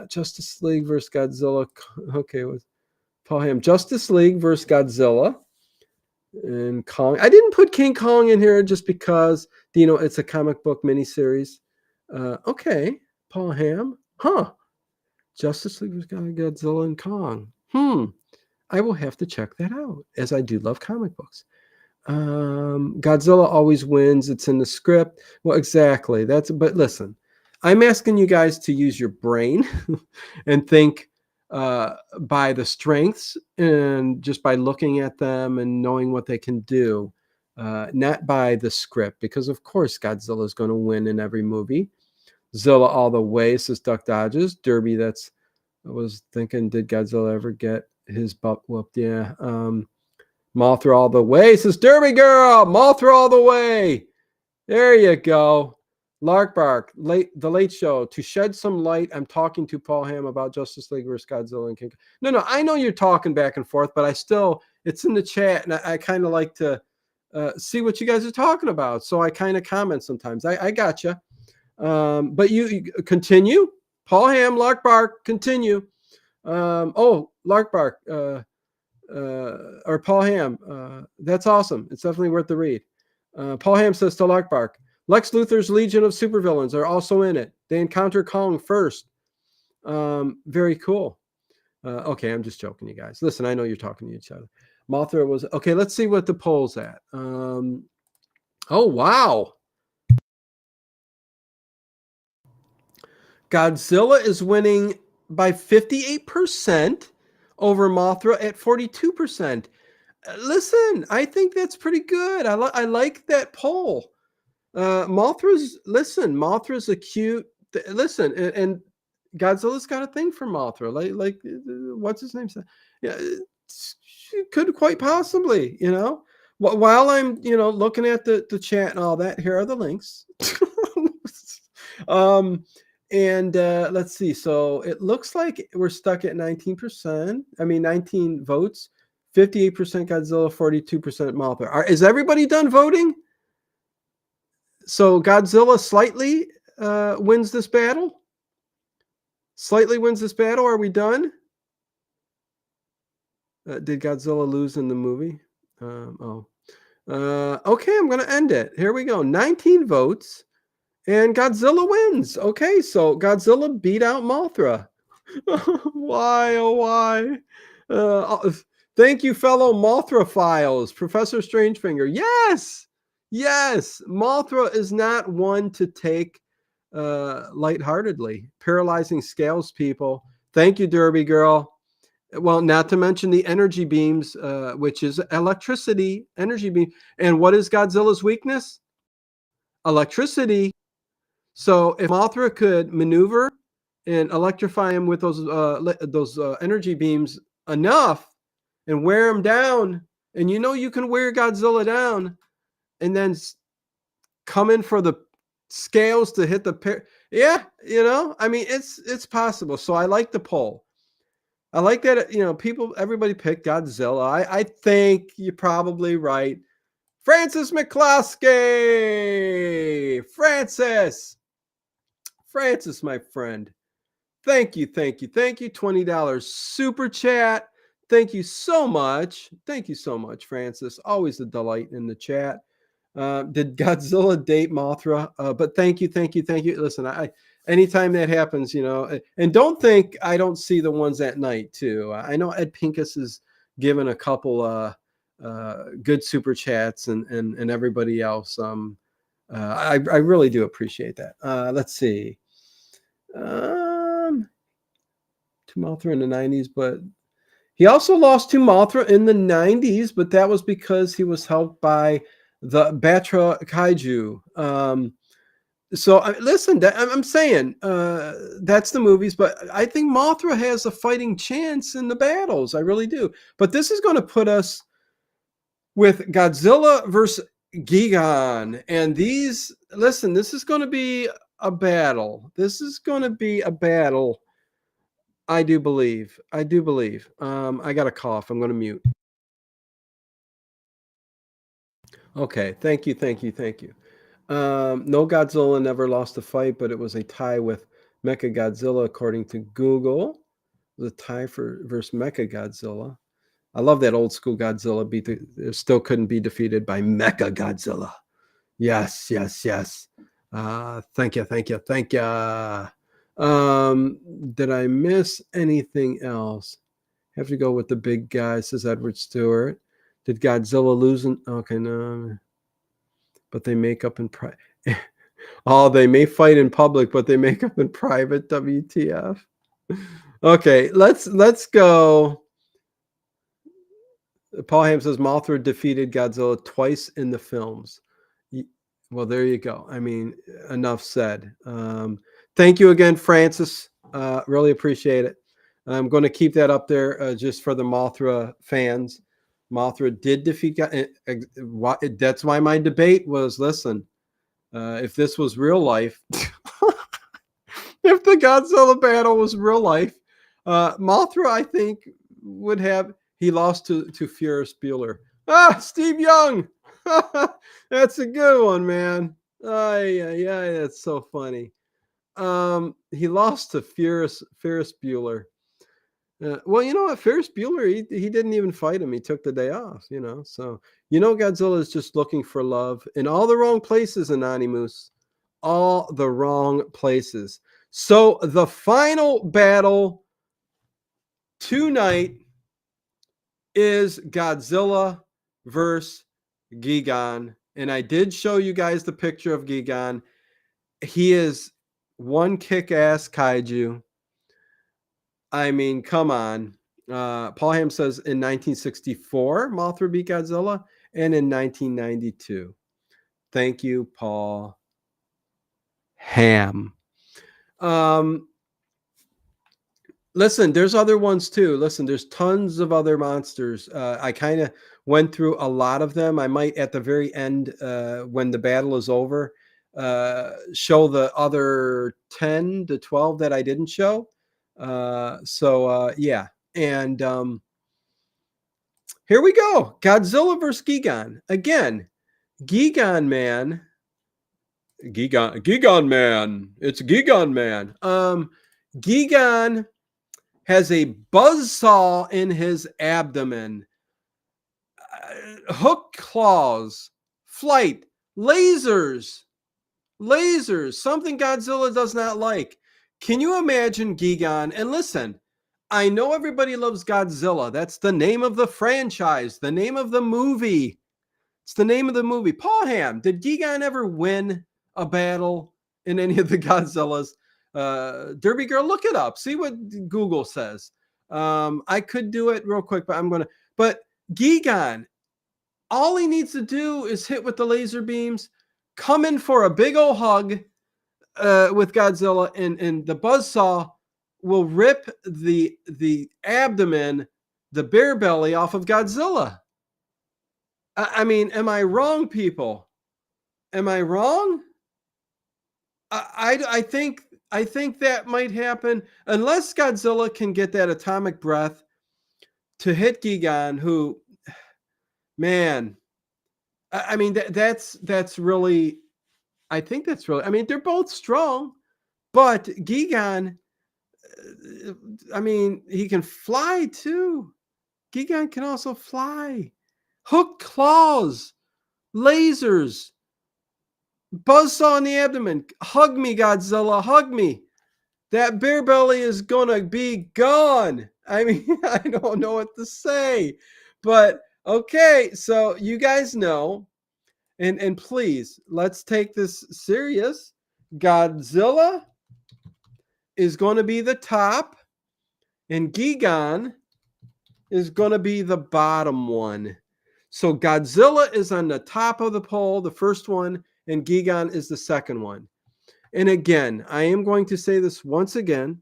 Justice League versus Godzilla. Okay, with Paul Ham. Justice League versus Godzilla. And Kong. I didn't put King Kong in here just because, it's a comic book miniseries. Okay, Paul Ham. Huh. Justice League was Godzilla and Kong. I will have to check that out, as I do love comic books. Godzilla always wins. It's in the script. Well, exactly. But listen, I'm asking you guys to use your brain and think by the strengths and just by looking at them and knowing what they can do, not by the script, because of course Godzilla is going to win in every movie. Zilla all the way, says Duck Dodges. Derby, I was thinking, did Godzilla ever get his butt whooped? Yeah. Mothra all the way, says Derby Girl. Mothra all the way. There you go. Lark Bark, the Late Show. To shed some light, I'm talking to Paul Ham about Justice League versus Godzilla and King. No, I know you're talking back and forth, but it's in the chat, and I kind of like to see what you guys are talking about. So I kind of comment sometimes. I got you. But you continue. Paul Ham, Lark Bark, continue. Lark Bark, or Paul Ham. That's awesome. It's definitely worth the read. Paul Ham says to Lark Bark, Lex Luthor's Legion of Supervillains are also in it. They encounter Kong first. Very cool. Okay, I'm just joking, you guys. Listen, I know you're talking to each other. Mothra was... Okay, let's see what the poll's at. Oh, wow. Godzilla is winning by 58% over Mothra at 42%. Listen, I think that's pretty good. I like that poll. Mothra's a cute... Listen, and Godzilla's got a thing for Mothra. Like what's his name? Yeah, could quite possibly, While I'm, looking at the chat and all that, here are the links. And let's see. So it looks like we're stuck at 19%. 19 votes. 58% Godzilla, 42% Mothra. Is everybody done voting? So Godzilla slightly wins this battle? Slightly wins this battle? Are we done? Did Godzilla lose in the movie? Okay, I'm going to end it. Here we go. 19 votes. And Godzilla wins. Okay, so Godzilla beat out Mothra. Why, oh, why? Thank you, fellow Mothra files. Professor Strangefinger. Yes, yes. Mothra is not one to take lightheartedly. Paralyzing scales people. Thank you, Derby Girl. Well, not to mention the energy beams, which is electricity, energy beam. And what is Godzilla's weakness? Electricity. So if Mothra could maneuver and electrify him with those energy beams enough and wear him down, and you can wear Godzilla down, and then come in for the scales to hit the yeah, I mean it's possible. So I like the poll. I like that everybody picked Godzilla. I think you're probably right. Francis McCloskey, Francis, my friend. Thank you, thank you, thank you. $20 super chat. Thank you so much. Thank you so much, Francis. Always a delight in the chat. Did Godzilla date Mothra? But thank you, thank you, thank you. Listen, anytime that happens, and don't think I don't see the ones at night too. I know Ed Pincus is given a couple good super chats and everybody else. I really do appreciate that. Let's see. To Mothra in the 90s, but he also lost to Mothra in the 90s, but that was because he was helped by the Batra Kaiju. So listen, I'm saying that's the movies, but I think Mothra has a fighting chance in the battles. I really do. But this is going to put us with Godzilla versus Gigan. And this is going to be a battle. This is going to be a battle. I do believe. I do believe. I got a cough. I'm going to mute. Okay. Thank you. Thank you. Thank you. No, Godzilla never lost a fight, but it was a tie with Mechagodzilla, according to Google. It was a tie versus Mechagodzilla. I love that old school Godzilla still couldn't be defeated by Mechagodzilla. Yes, yes, yes. Thank you, thank you, thank you. Did I miss anything else? Have to go with the big guy, says Edward Stewart. Did Godzilla lose? Okay, no. But they make up in private. Oh, they may fight in public, but they make up in private. WTF? Okay, let's go. Paul Ham says Mothra defeated Godzilla twice in the films. Well, there you go. I mean, enough said. Thank you again, Francis. Really appreciate it. I'm going to keep that up there just for the Mothra fans. Mothra did defeat. That's why my debate was: listen, if this was real life, if the Godzilla battle was real life, Mothra, I think, would have. He lost to Ferris Bueller. Steve Young. That's a good one, man. Yeah, that's so funny. He lost to Ferris Bueller. Well, you know what? Ferris Bueller, he didn't even fight him. He took the day off, So, Godzilla is just looking for love in all the wrong places, Anonymous. All the wrong places. So, the final battle tonight is Godzilla versus Gigan. And I did show you guys the picture of Gigan. He is one kick-ass kaiju. I mean, come on. Paul Ham says in 1964, Mothra beat Godzilla, and in 1992. Thank you, Paul Ham. Listen, there's other ones too. Listen, there's tons of other monsters. I kind of went through a lot of them. I might at the very end, when the battle is over, show the other 10 to 12 that I didn't show. Yeah. And here we go. Godzilla versus Gigan. Again, Gigan Man. Gigan Man. It's Gigan Man. Gigan has a buzzsaw in his abdomen, hook claws, flight, lasers, lasers, something Godzilla does not like. Can you imagine Gigan? And listen, I know everybody loves Godzilla. That's the name of the franchise, the name of the movie. It's the name of the movie. Paul Ham, did Gigan ever win a battle in any of the Godzillas? Derby Girl, look it up. See what Google says. I could do it real quick, but I'm going to. But Gigan, all he needs to do is hit with the laser beams, come in for a big old hug with Godzilla, and the buzzsaw will rip the abdomen, the bear belly off of Godzilla. I mean, am I wrong, people? Am I wrong? I think that might happen unless Godzilla can get that atomic breath to hit Gigan, who, man, I mean that's really, I think that's really, I mean they're both strong, but Gigan, I mean he can fly too. Gigan can also fly, hooked claws, lasers, buzzsaw in the abdomen. Hug me, Godzilla, hug me. That bear belly is gonna be gone. I mean, I don't know what to say, but okay. So you guys know, and please let's take this serious. Godzilla is going to be the top, and Gigan is going to be the bottom one. So Godzilla is on the top of the pole, the first one, and Gigan is the second one. And again, I am going to say this once again.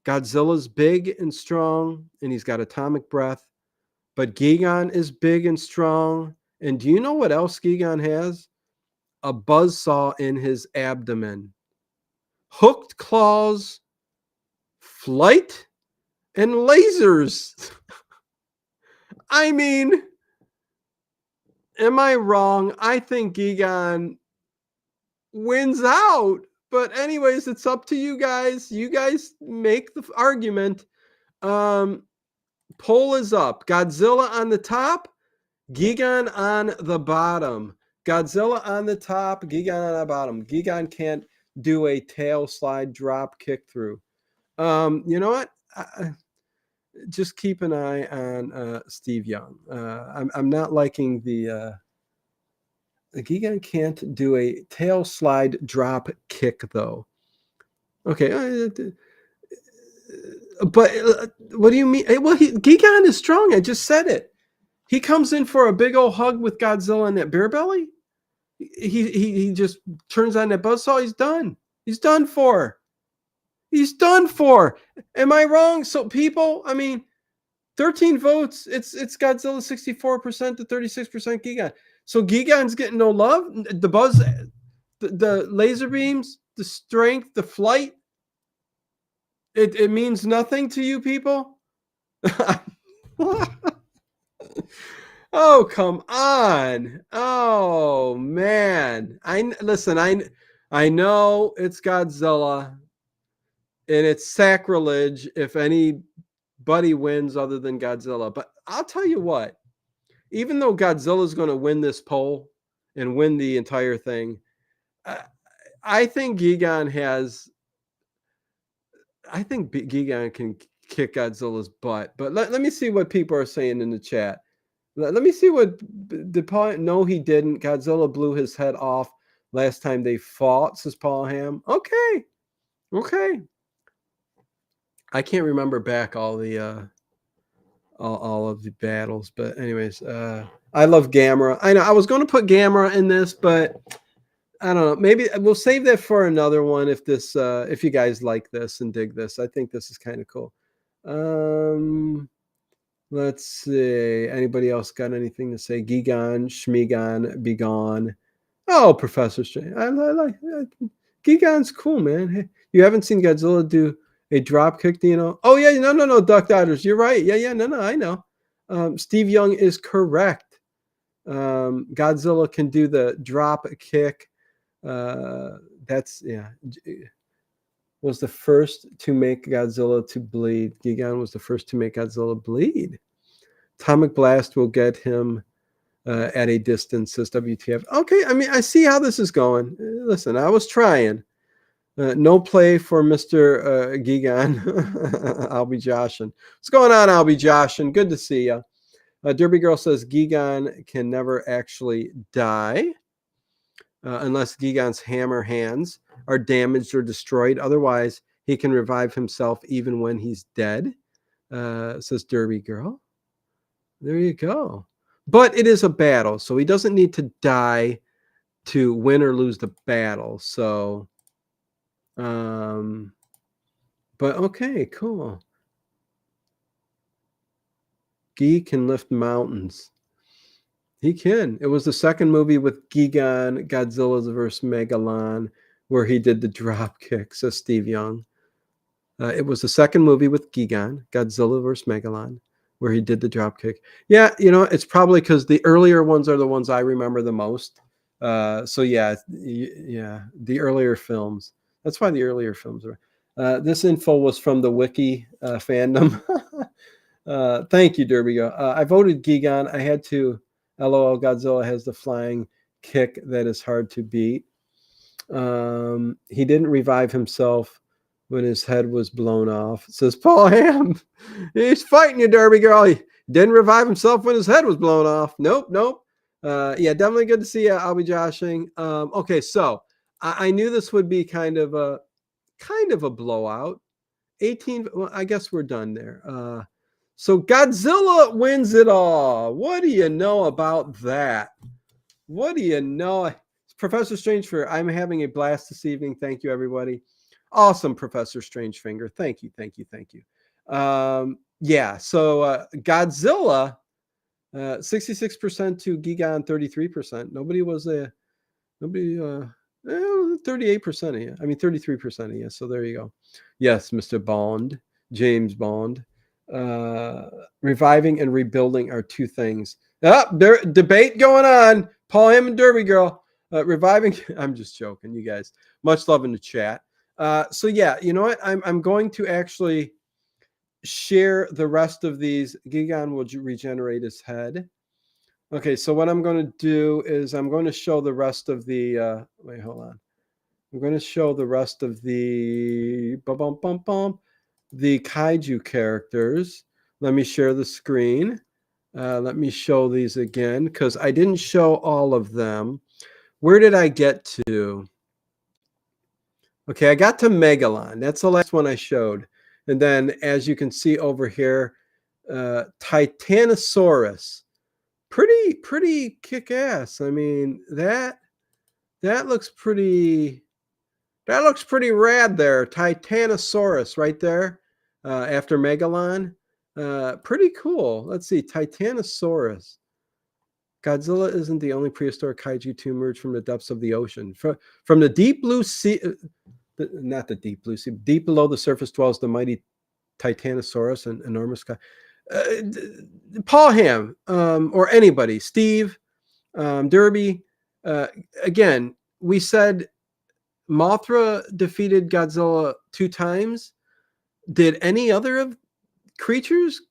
Godzilla's big and strong, and he's got atomic breath. But Gigan is big and strong. And do you know what else Gigan has? A buzzsaw in his abdomen. Hooked claws, flight, and lasers. I mean, am I wrong? I think Gigan wins out. But anyways, it's up to you guys. You guys make the argument. Poll is up. Godzilla on the top, Gigan on the bottom. Godzilla on the top, Gigan on the bottom. Gigan can't do a tail slide drop kick through. You know what? Just keep an eye on Steve Young. I'm not liking the Gigan can't do a tail slide drop kick though. Okay, but what do you mean? Well, Gigan is strong. I just said it. He comes in for a big old hug with Godzilla and that bear belly. He just turns on that buzzsaw. He's done. He's done for. He's done for. Am I wrong? So people, I mean, 13 votes. It's Godzilla 64% to 36% Gigan. So Gigan's getting no love. The buzz, the laser beams, the strength, the flight. It means nothing to you people. Oh, come on. Oh, man. I know it's Godzilla, and it's sacrilege if anybody wins other than Godzilla. But I'll tell you what, even though Godzilla's going to win this poll and win the entire thing, I think Gigan can kick Godzilla's butt. But let me see what people are saying in the chat. Let me see what did Paul. No, he didn't. Godzilla blew his head off last time they fought, says Paul Ham. Okay. I can't remember back all the all of the battles, but anyways, I love Gamera. I know I was going to put Gamera in this, but I don't know. Maybe we'll save that for another one if you guys like this and dig this. I think this is kind of cool. Let's see. Anybody else got anything to say? Gigan, Shmigan, be gone. Oh, Professor Strange. I like Gigan's cool, man. Hey, you haven't seen Godzilla do a drop kick, do you know? Oh, yeah. No, Duck Dodgers. You're right. Yeah. No, I know. Steve Young is correct. Godzilla can do the drop kick. That's, yeah. Was the first to make Godzilla to bleed. Gigan was the first to make Godzilla bleed. Atomic Blast will get him at a distance, says WTF. Okay, I mean, I see how this is going. Listen, I was trying. No play for Mr. Gigan. I'll be joshing. What's going on? I'll be joshing. Good to see you. Derby Girl says Gigan can never actually die unless Gigan's hammer hands are damaged or destroyed. Otherwise, he can revive himself even when he's dead, says Derby Girl. There you go. But it is a battle, so he doesn't need to die to win or lose the battle. So, but okay, cool. Gi can lift mountains. He can. It was the second movie with Gigan, Godzilla vs. Megalon, where he did the drop kick, says Steve Young. It was the second movie with Gigan, Godzilla vs. Megalon, where he did the drop kick. Yeah, it's probably because the earlier ones are the ones I remember the most. So yeah, the earlier films. That's why the earlier films are. This info was from the Wiki fandom. Thank you, Derby. I voted Gigan. I had to. LOL, Godzilla has the flying kick that is hard to beat. He didn't revive himself when his head was blown off. It says Paul Ham. He's fighting you, Derby Girl. He didn't revive himself when his head was blown off. Nope. Yeah, definitely good to see you. I'll be joshing. Okay, so I knew this would be kind of a blowout. 18. Well, I guess we're done there. So Godzilla wins it all. What do you know about that? What do you know? Professor Strangefinger, I'm having a blast this evening. Thank you, everybody. Awesome, Professor Strangefinger. Thank you. Yeah, so Godzilla, 66% to Gigan, 33%. Nobody 38% of you. I mean, 33% of you. So there you go. Yes, Mr. Bond, James Bond. Reviving and rebuilding are two things. Debate going on. Paul Ham and Derby Girl. Reviving. I'm just joking, you guys. Much love in the chat. So yeah, you know what? I'm going to actually share the rest of these. Gigan will regenerate his head. Okay, so what I'm going to do is I'm going to show the rest of the. Wait, hold on. I'm going to show the rest of the. The Kaiju characters. Let me share the screen. Let me show these again because I didn't show all of them. Where did I get to? Okay, I got to Megalon. That's the last one I showed. And then, as you can see over here, Titanosaurus. Pretty kick-ass. I mean, that looks pretty... That looks pretty rad there. Titanosaurus right there after Megalon. Pretty cool. Let's see. Titanosaurus. Godzilla isn't the only prehistoric kaiju to emerge from the depths of the ocean. From the deep blue sea, not the deep blue sea, deep below the surface dwells the mighty Titanosaurus, an enormous guy. Paul Ham, or anybody, Steve, Derby. Again, we said Mothra defeated Godzilla 2 times. Did any other of creatures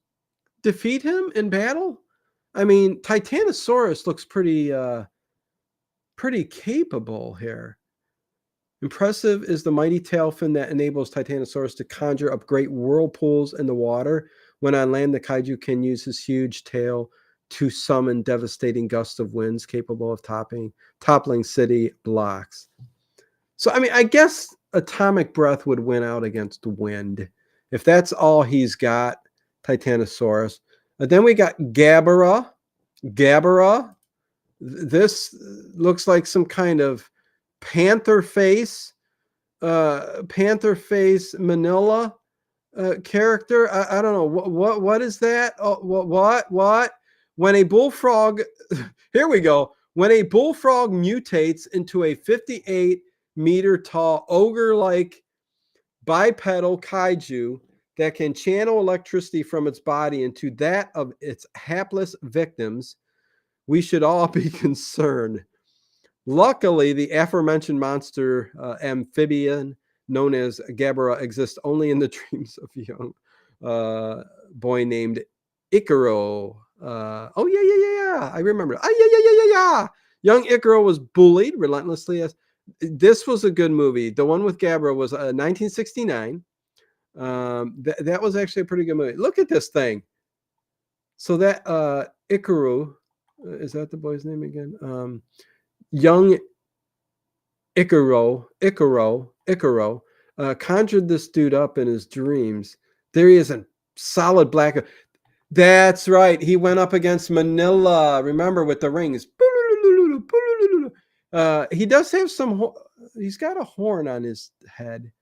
defeat him in battle? I mean, Titanosaurus looks pretty capable here. Impressive is the mighty tail fin that enables Titanosaurus to conjure up great whirlpools in the water. When on land, the kaiju can use his huge tail to summon devastating gusts of winds capable of toppling city blocks. So, I mean, I guess atomic breath would win out against wind. If that's all he's got, Titanosaurus. Then we got Ghidorah. This looks like some kind of panther face Manila character. I don't know. What is that? Oh, what? When a bullfrog, here we go. When a bullfrog mutates into a 58-meter tall ogre-like bipedal kaiju that can channel electricity from its body into that of its hapless victims, we should all be concerned. Luckily, the aforementioned monster amphibian known as Ghidorah exists only in the dreams of a young boy named Icaro. yeah. I remember. Ah, yeah, yeah, yeah, yeah, yeah. Young Icaro was bullied relentlessly. This was a good movie. The one with Gabra was 1969. That was actually a pretty good movie. Look at this thing. So that Icaro, is that the boy's name again? Young Icaro conjured this dude up in his dreams. There he is in solid black. That's right. He went up against Manila. Remember, with the rings. He does have some. He's got a horn on his head.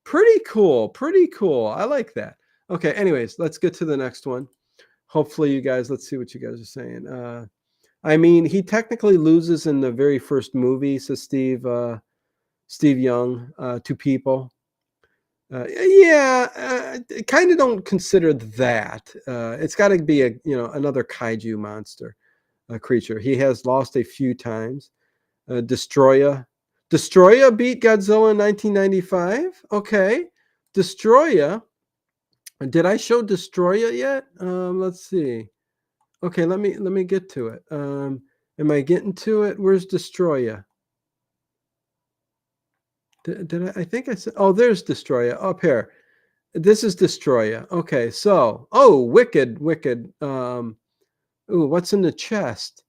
Pretty cool. Pretty cool. I like that. Okay. Anyways, let's get to the next one. Hopefully, you guys. Let's see what you guys are saying. I mean, he technically loses in the very first movie, says Steve Young, to people. Kind of don't consider that. It's got to be another kaiju monster, creature. He has lost a few times. Destroya beat Godzilla in 1995. Okay, Destroya. Did I show Destroya yet? Let's see. Okay, let me get to it. Am I getting to it? Where's Destroya? Did I think I said? Oh, there's Destroya up here. This is Destroya. Okay, so wicked. What's in the chest?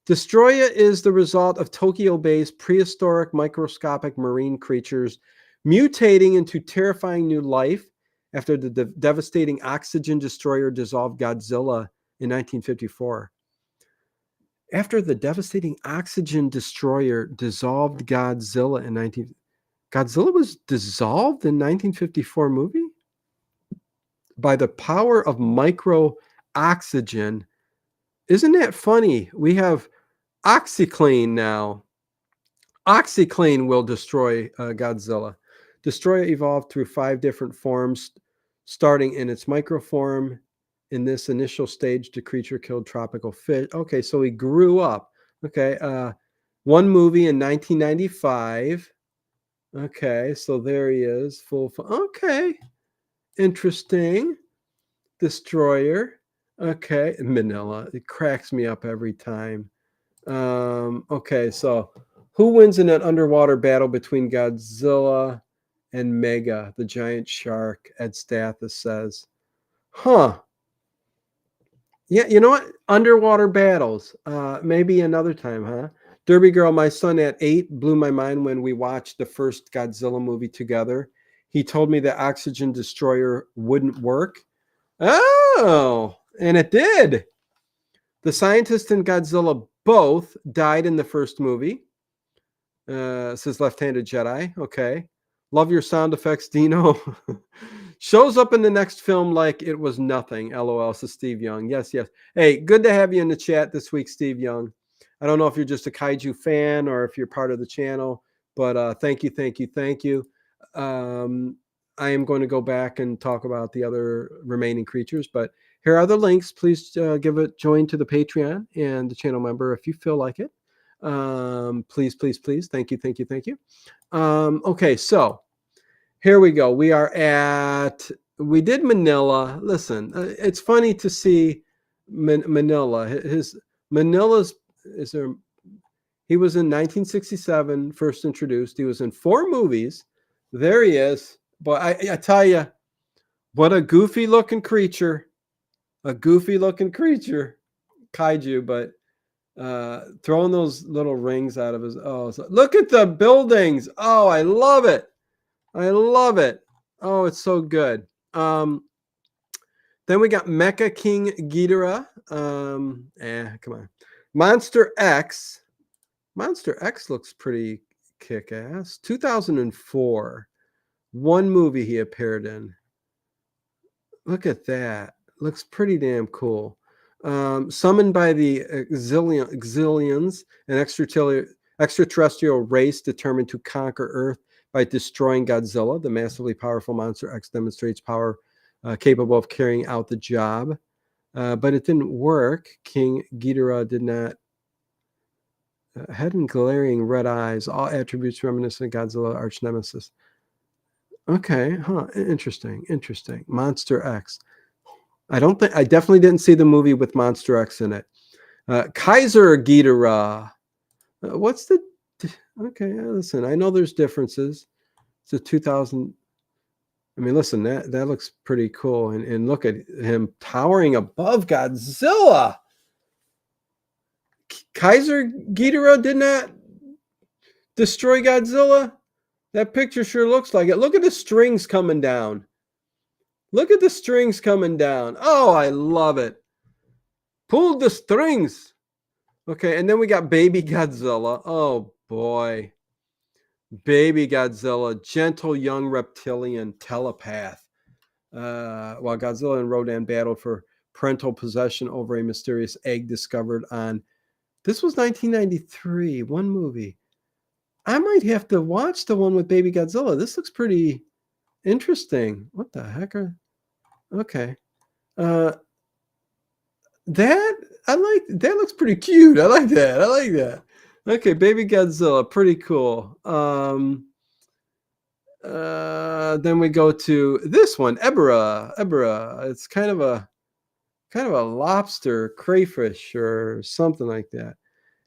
Destroya is the result of Tokyo-based prehistoric microscopic marine creatures mutating into terrifying new life after the devastating oxygen destroyer dissolved Godzilla in 1954. After the devastating oxygen destroyer dissolved Godzilla in Godzilla was dissolved in 1954 movie by the power of micro oxygen. Isn't that funny? We have OxyClean now. OxyClean will destroy Godzilla. Destroyer evolved through 5 different forms, starting in its microform. In this initial stage, the creature killed tropical fish. Okay, so he grew up. Okay, one movie in 1995. Okay, so there he is. Okay, interesting. Destroyer. Okay, Manila. It cracks me up every time. Okay, so who wins in an underwater battle between Godzilla and Mega, the giant shark? Ed Stathis says. Huh. Yeah, you know what? Underwater battles. Maybe another time, huh? Derby Girl, my son at 8 blew my mind when we watched the first Godzilla movie together. He told me the oxygen destroyer wouldn't work. Oh, and it did. The scientist and Godzilla both died in the first movie. Says Left-Handed Jedi. Okay. Love your sound effects, Dino. Shows up in the next film like it was nothing. LOL, says Steve Young. Yes. Hey, good to have you in the chat this week, Steve Young. I don't know if you're just a kaiju fan or if you're part of the channel, but thank you. I am going to go back and talk about the other remaining creatures, but here are the links. Please join to the Patreon and the channel member if you feel like it. Please. Thank you. Okay, so here we go. We did Manila. Listen, it's funny to see Manila. He was in 1967, first introduced. He was in 4 movies. There he is. But I tell you, what a goofy looking creature. Kaiju, but throwing those little rings out of his. Look at the buildings. Oh, I love it. Oh, it's so good. Then we got Mecha King Ghidorah. Come on. Monster X. Monster X looks pretty kick-ass. 2004. One movie he appeared in. Look at that. Looks pretty damn cool. Summoned by the Xilians, an extraterrestrial race determined to conquer Earth by destroying Godzilla. The massively powerful Monster X demonstrates power capable of carrying out the job. But it didn't work. King Ghidorah did not. Head and glaring red eyes, all attributes reminiscent of Godzilla arch nemesis. Okay, interesting. Monster X. I definitely didn't see the movie with Monster X in it. Kaiser Ghidorah. What's the... Okay, listen, I know there's differences. It's a 2000... I mean, listen, that looks pretty cool. And look at him towering above Godzilla. Kaiser Ghidorah did not destroy Godzilla. That picture sure looks like it. Look at the strings coming down. Look at the strings coming down. Oh, I love it. Pull the strings. Okay, and then we got Baby Godzilla. Oh, boy. Baby Godzilla, gentle young reptilian telepath. While Godzilla and Rodan battled for parental possession over a mysterious egg discovered on... This was 1993, one movie. I might have to watch the one with Baby Godzilla. This looks pretty interesting. What the heck are... Okay. That looks pretty cute. I like that. Okay, Baby Godzilla, pretty cool. Then we go to this one, Ebra. It's kind of a lobster, crayfish, or something like that.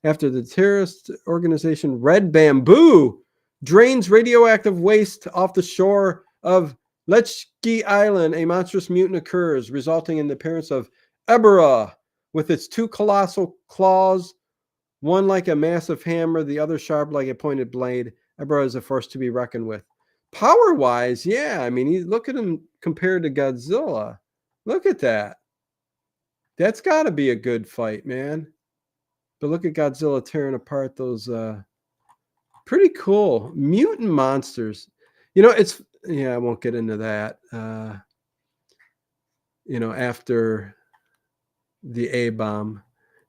After the terrorist organization Red Bamboo drains radioactive waste off the shore of Lechki Island, a monstrous mutant occurs, resulting in the appearance of Ebra with its two colossal claws, one like a massive hammer, the other sharp like a pointed blade. Ebra is a force to be reckoned with. Power-wise, yeah, I mean, look at him compared to Godzilla. Look at that. That's got to be a good fight, man. But look at Godzilla tearing apart those pretty cool mutant monsters. It's... Yeah, I won't get into that. After the A-bomb,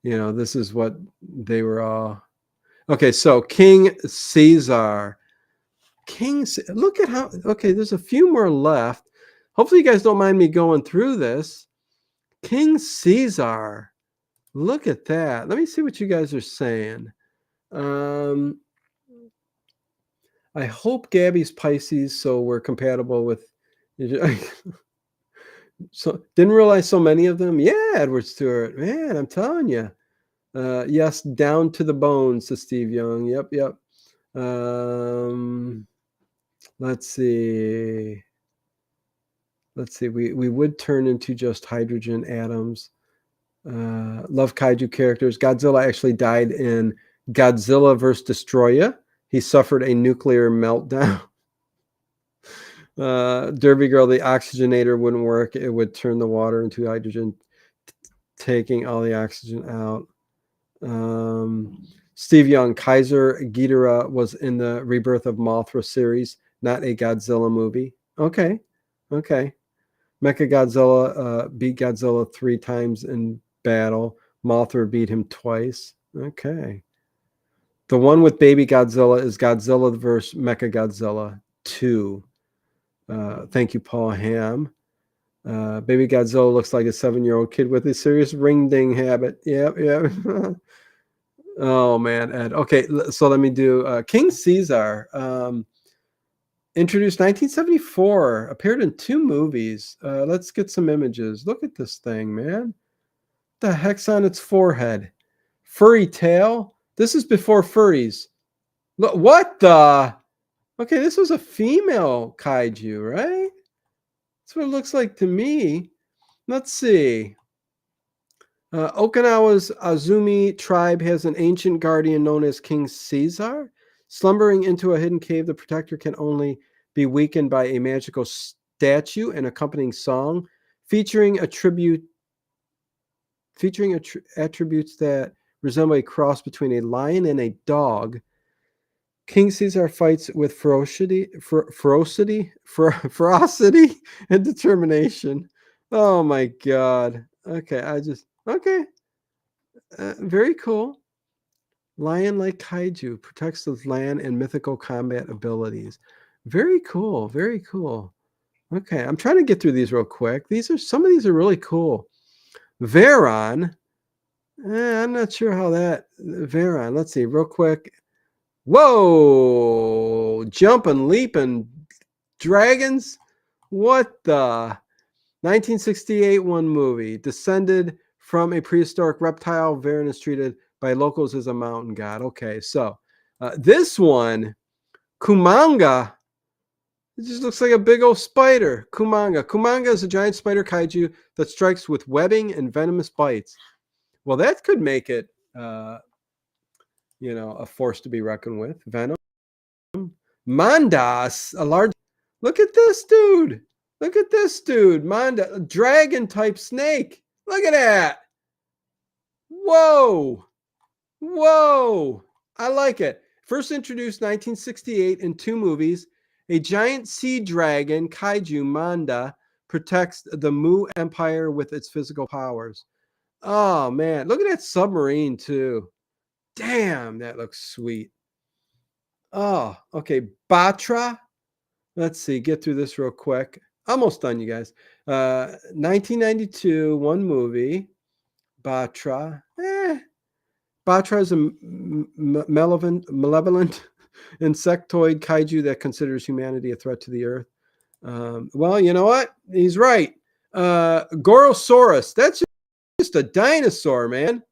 this is what they were all... Okay, so King Caesar. Look at how... Okay, there's a few more left. Hopefully you guys don't mind me going through this. King Caesar. Look at that. Let me see what you guys are saying. I hope Gabby's Pisces, so we're compatible with... So didn't realize so many of them. Yeah, Edward Stewart. Man, I'm telling you. Yes, down to the bones, says Steve Young. Yep. Let's see. We would turn into just hydrogen atoms. Love kaiju characters. Godzilla actually died in Godzilla vs. Destroya. He suffered a nuclear meltdown. Derby Girl, the oxygenator wouldn't work. It would turn the water into hydrogen, taking all the oxygen out. Steve Young, Kaiser Ghidorah was in the Rebirth of Mothra series, not a Godzilla movie. Okay. Mechagodzilla beat Godzilla 3 times in battle. Mothra beat him twice. Okay. The one with Baby Godzilla is Godzilla vs. Mechagodzilla 2. Thank you, Paul Ham. Baby Godzilla looks like a 7-year-old kid with a serious ring-ding habit. Yep. Oh, man, Ed. Okay, so let me do King Caesar. Introduced 1974, appeared in 2 movies. Let's get some images. Look at this thing, man. The heck's on its forehead? Furry tail? This is before furries. Look, what the? Okay, this was a female kaiju, right? That's what it looks like to me. Let's see. Okinawa's Azumi tribe has an ancient guardian known as King Caesar. Slumbering into a hidden cave, the protector can only be weakened by a magical statue and accompanying song, featuring attributes that resemble a cross between a lion and a dog. King Caesar fights with ferocity, and determination. Oh my God. Okay. Very cool. Lion-like kaiju protects the land and mythical combat abilities. Very cool. Okay, I'm trying to get through these real quick. Some of these are really cool. Varon. I'm not sure how that... Varon. Let's see real quick. Whoa! Jumping, leaping dragons? What the... 1968 one movie. Descended from a prehistoric reptile. Varan is treated by locals as a mountain god. Okay, so this one, Kumanga, it just looks like a big old spider. Kumanga. Kumanga is a giant spider kaiju that strikes with webbing and venomous bites. Well, that could make it, a force to be reckoned with. Venom. Mandas, a large. Look at this dude. Look at this dude. Manda, a dragon type snake. Look at that. Whoa. Whoa. I like it. First introduced 1968 in 2 movies. A giant sea dragon, Kaiju Manda, protects the Mu Empire with its physical powers. Oh, man. Look at that submarine, too. Damn, that looks sweet. Oh, okay. Batra. Let's see. Get through this real quick. Almost done, you guys. 1992, one movie. Batra. Batra is a malevolent insectoid kaiju that considers humanity a threat to the earth. Well, you know what? He's right. Gorosaurus. That's just a dinosaur, man.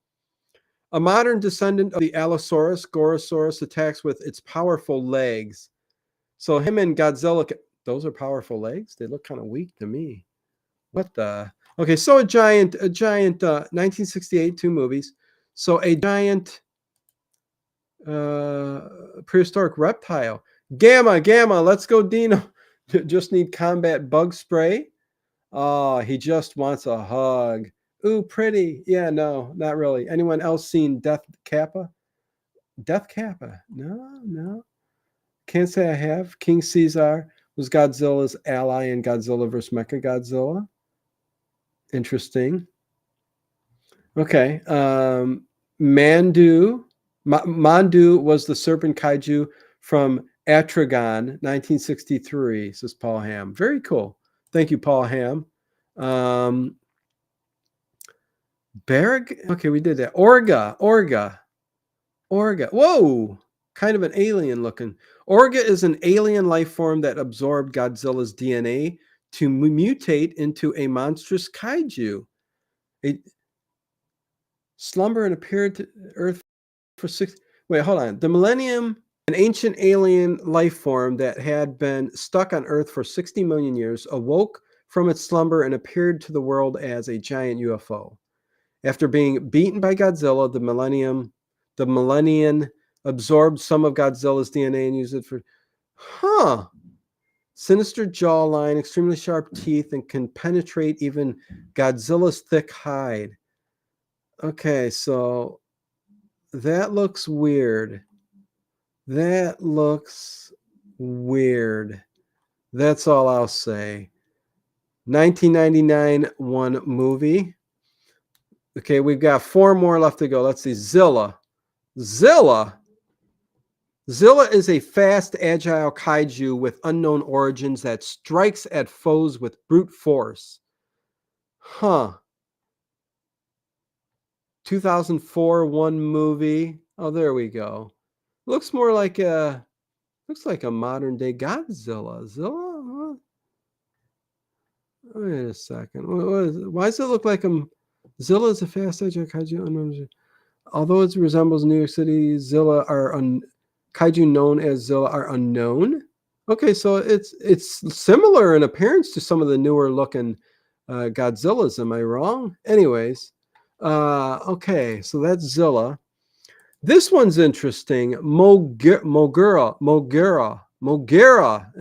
A modern descendant of the Allosaurus, Gorosaurus attacks with its powerful legs. So him and Godzilla, those are powerful legs? They look kind of weak to me. What the? Okay, so a giant 1968, 2 movies. So a giant prehistoric reptile. Gamma, let's go, Dino. Just need combat bug spray. Oh, he just wants a hug. Ooh, pretty. Yeah, no, not really. Anyone else seen Death Kappa? Death Kappa? No. Can't say I have. King Caesar was Godzilla's ally in Godzilla vs. Mechagodzilla. Interesting. Okay. Mandu. Mandu was the serpent kaiju from Atragon, 1963, says Paul Ham. Very cool. Thank you, Paul Ham. Barrag? Okay, we did that. Orga. Whoa! Kind of an alien looking. Orga is an alien life form that absorbed Godzilla's DNA to mutate into a monstrous kaiju. It slumber and appeared to Earth for 6. Wait, hold on. The Millennium, an ancient alien life form that had been stuck on Earth for 60 million years, awoke from its slumber and appeared to the world as a giant UFO. After being beaten by Godzilla, the Millennium absorbed some of Godzilla's DNA and used it for... Sinister jawline, extremely sharp teeth, and can penetrate even Godzilla's thick hide. Okay, so that looks weird. That's all I'll say. 1999, one movie. Okay, we've got 4 more left to go. Let's see. Zilla is a fast, agile kaiju with unknown origins that strikes at foes with brute force. 2004, one movie. Oh, there we go. Looks like a modern day Godzilla. Zilla? Wait a second. Why does it look like Zilla is a fast, agile kaiju unknown? Although it resembles New York City, kaiju known as Zilla are unknown. Okay, so it's similar in appearance to some of the newer looking Godzillas. Am I wrong? Anyways, okay, so that's Zilla. This one's interesting. Mogera.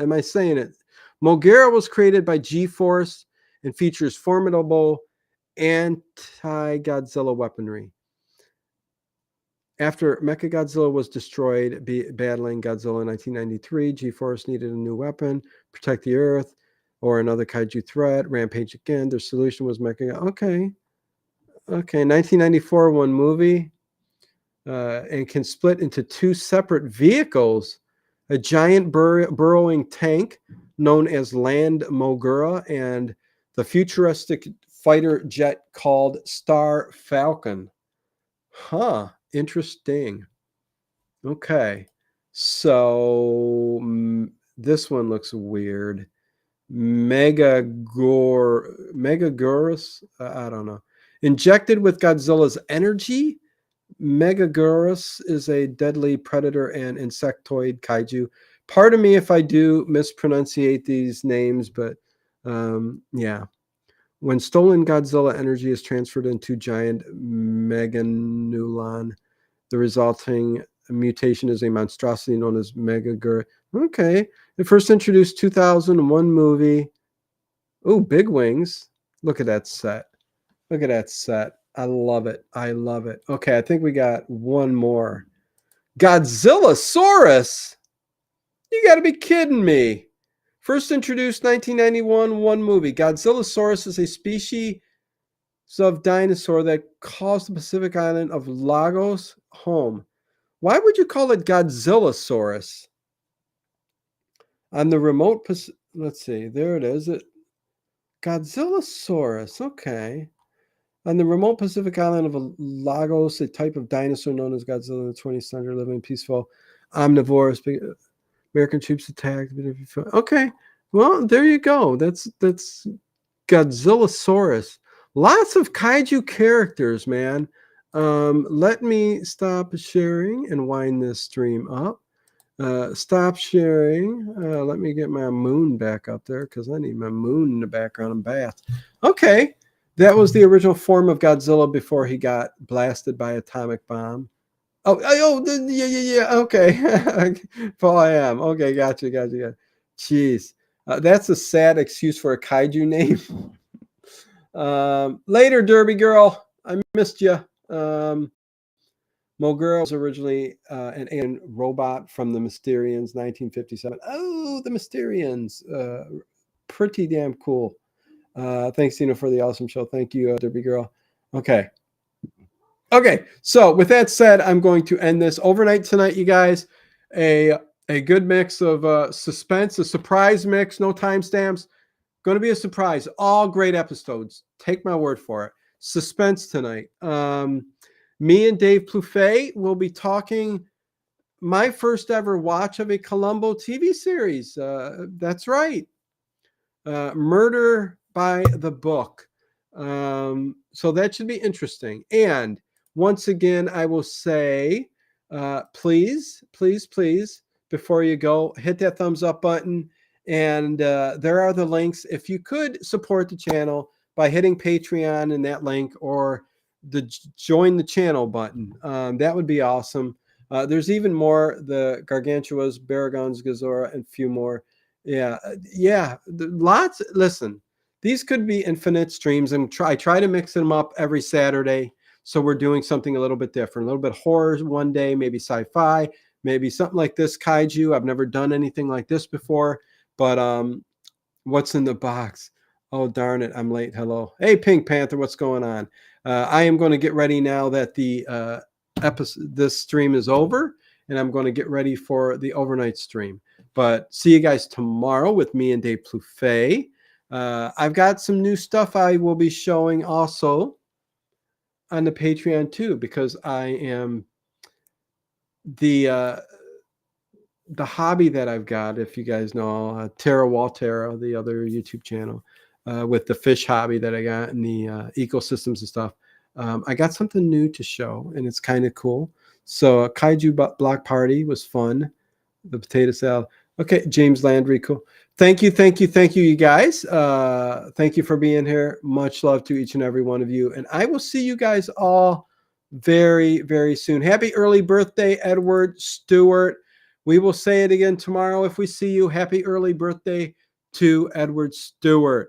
Am I saying it? Mogera was created by G-Force and features formidable anti-Godzilla weaponry. After Mechagodzilla was destroyed, battling Godzilla in 1993, G-Force needed a new weapon, protect the Earth, or another kaiju threat, rampage again. Their solution was Mechagodzilla. Okay. 1994, one movie, and can split into 2 separate vehicles. A giant burrowing tank known as Land Mogura and the futuristic fighter jet called Star Falcon. Interesting. Okay, so this one looks weird. Megagorus, I don't know. Injected with Godzilla's energy, Megaguirus is a deadly predator and insectoid kaiju. Pardon me if I do mispronunciate these names, but yeah. When stolen Godzilla energy is transferred into giant Meganulon, the resulting mutation is a monstrosity known as Megaguirus. Okay. It first introduced 2001 movie. Oh, big wings. Look at that set. Look at that set. I love it. I love it. Okay, I think we got one more. Godzillasaurus. You got to be kidding me. First introduced 1991, one movie. Godzillasaurus is a species of dinosaur that calls the Pacific island of Lagos home. Why would you call it Godzillasaurus? On the remote, let's see, there it is. Godzillasaurus, okay. On the remote Pacific island of Lagos, a type of dinosaur known as Godzilla in the 20th century, living peaceful, omnivorous. American troops attacked. Okay, well, there you go. That's Godzillasaurus. Lots of kaiju characters, man. Let me stop sharing and wind this stream up. Stop sharing. Let me get my moon back up there because I need my moon in the background and bath. Okay. That was the original form of Godzilla before he got blasted by atomic bomb. Yeah. Okay. Paul, I am. Okay, gotcha. Jeez. That's a sad excuse for a kaiju name. Later, Derby Girl. I missed you. Mogura was originally an alien robot from the Mysterians, 1957. Oh, the Mysterians. Pretty damn cool. Thanks, Tina, for the awesome show. Thank you, Derby Girl. Okay. So with that said, I'm going to end this overnight tonight, you guys. A good mix of suspense, a surprise mix, no timestamps. Going to be a surprise. All great episodes. Take my word for it. Suspense tonight. Me and Dave Plouffe will be talking my first ever watch of a Columbo TV series. That's right. Murder by the Book. So that should be interesting. And once again, I will say, please, before you go, hit that thumbs up button. And there are the links. If you could support the channel by hitting Patreon and that link, or the join the channel button, that would be awesome. There's even more, the Gargantuas, Baragons, Ghidorah, and a few more. Yeah, lots. Listen, these could be infinite streams, and I try to mix them up every Saturday. So we're doing something a little bit different, a little bit horror one day, maybe sci-fi, maybe something like this, kaiju. I've never done anything like this before, but what's in the box? Oh, darn it, I'm late. Hello. Hey, Pink Panther, what's going on? I am going to get ready now that the this stream is over, and I'm going to get ready for the overnight stream. But see you guys tomorrow with me and Dave Plouffe. I've got some new stuff I will be showing also on the Patreon too, because I am the hobby that I've got, if you guys know, Terra Walterra, the other YouTube channel, with the fish hobby that I got and the ecosystems and stuff. I got something new to show, and it's kind of cool. So Kaiju Block Party was fun. The potato salad. Okay, James Landry, cool. Thank you, you guys. Thank you for being here. Much love to each and every one of you. And I will see you guys all very, very soon. Happy early birthday, Edward Stewart. We will say it again tomorrow if we see you. Happy early birthday to Edward Stewart.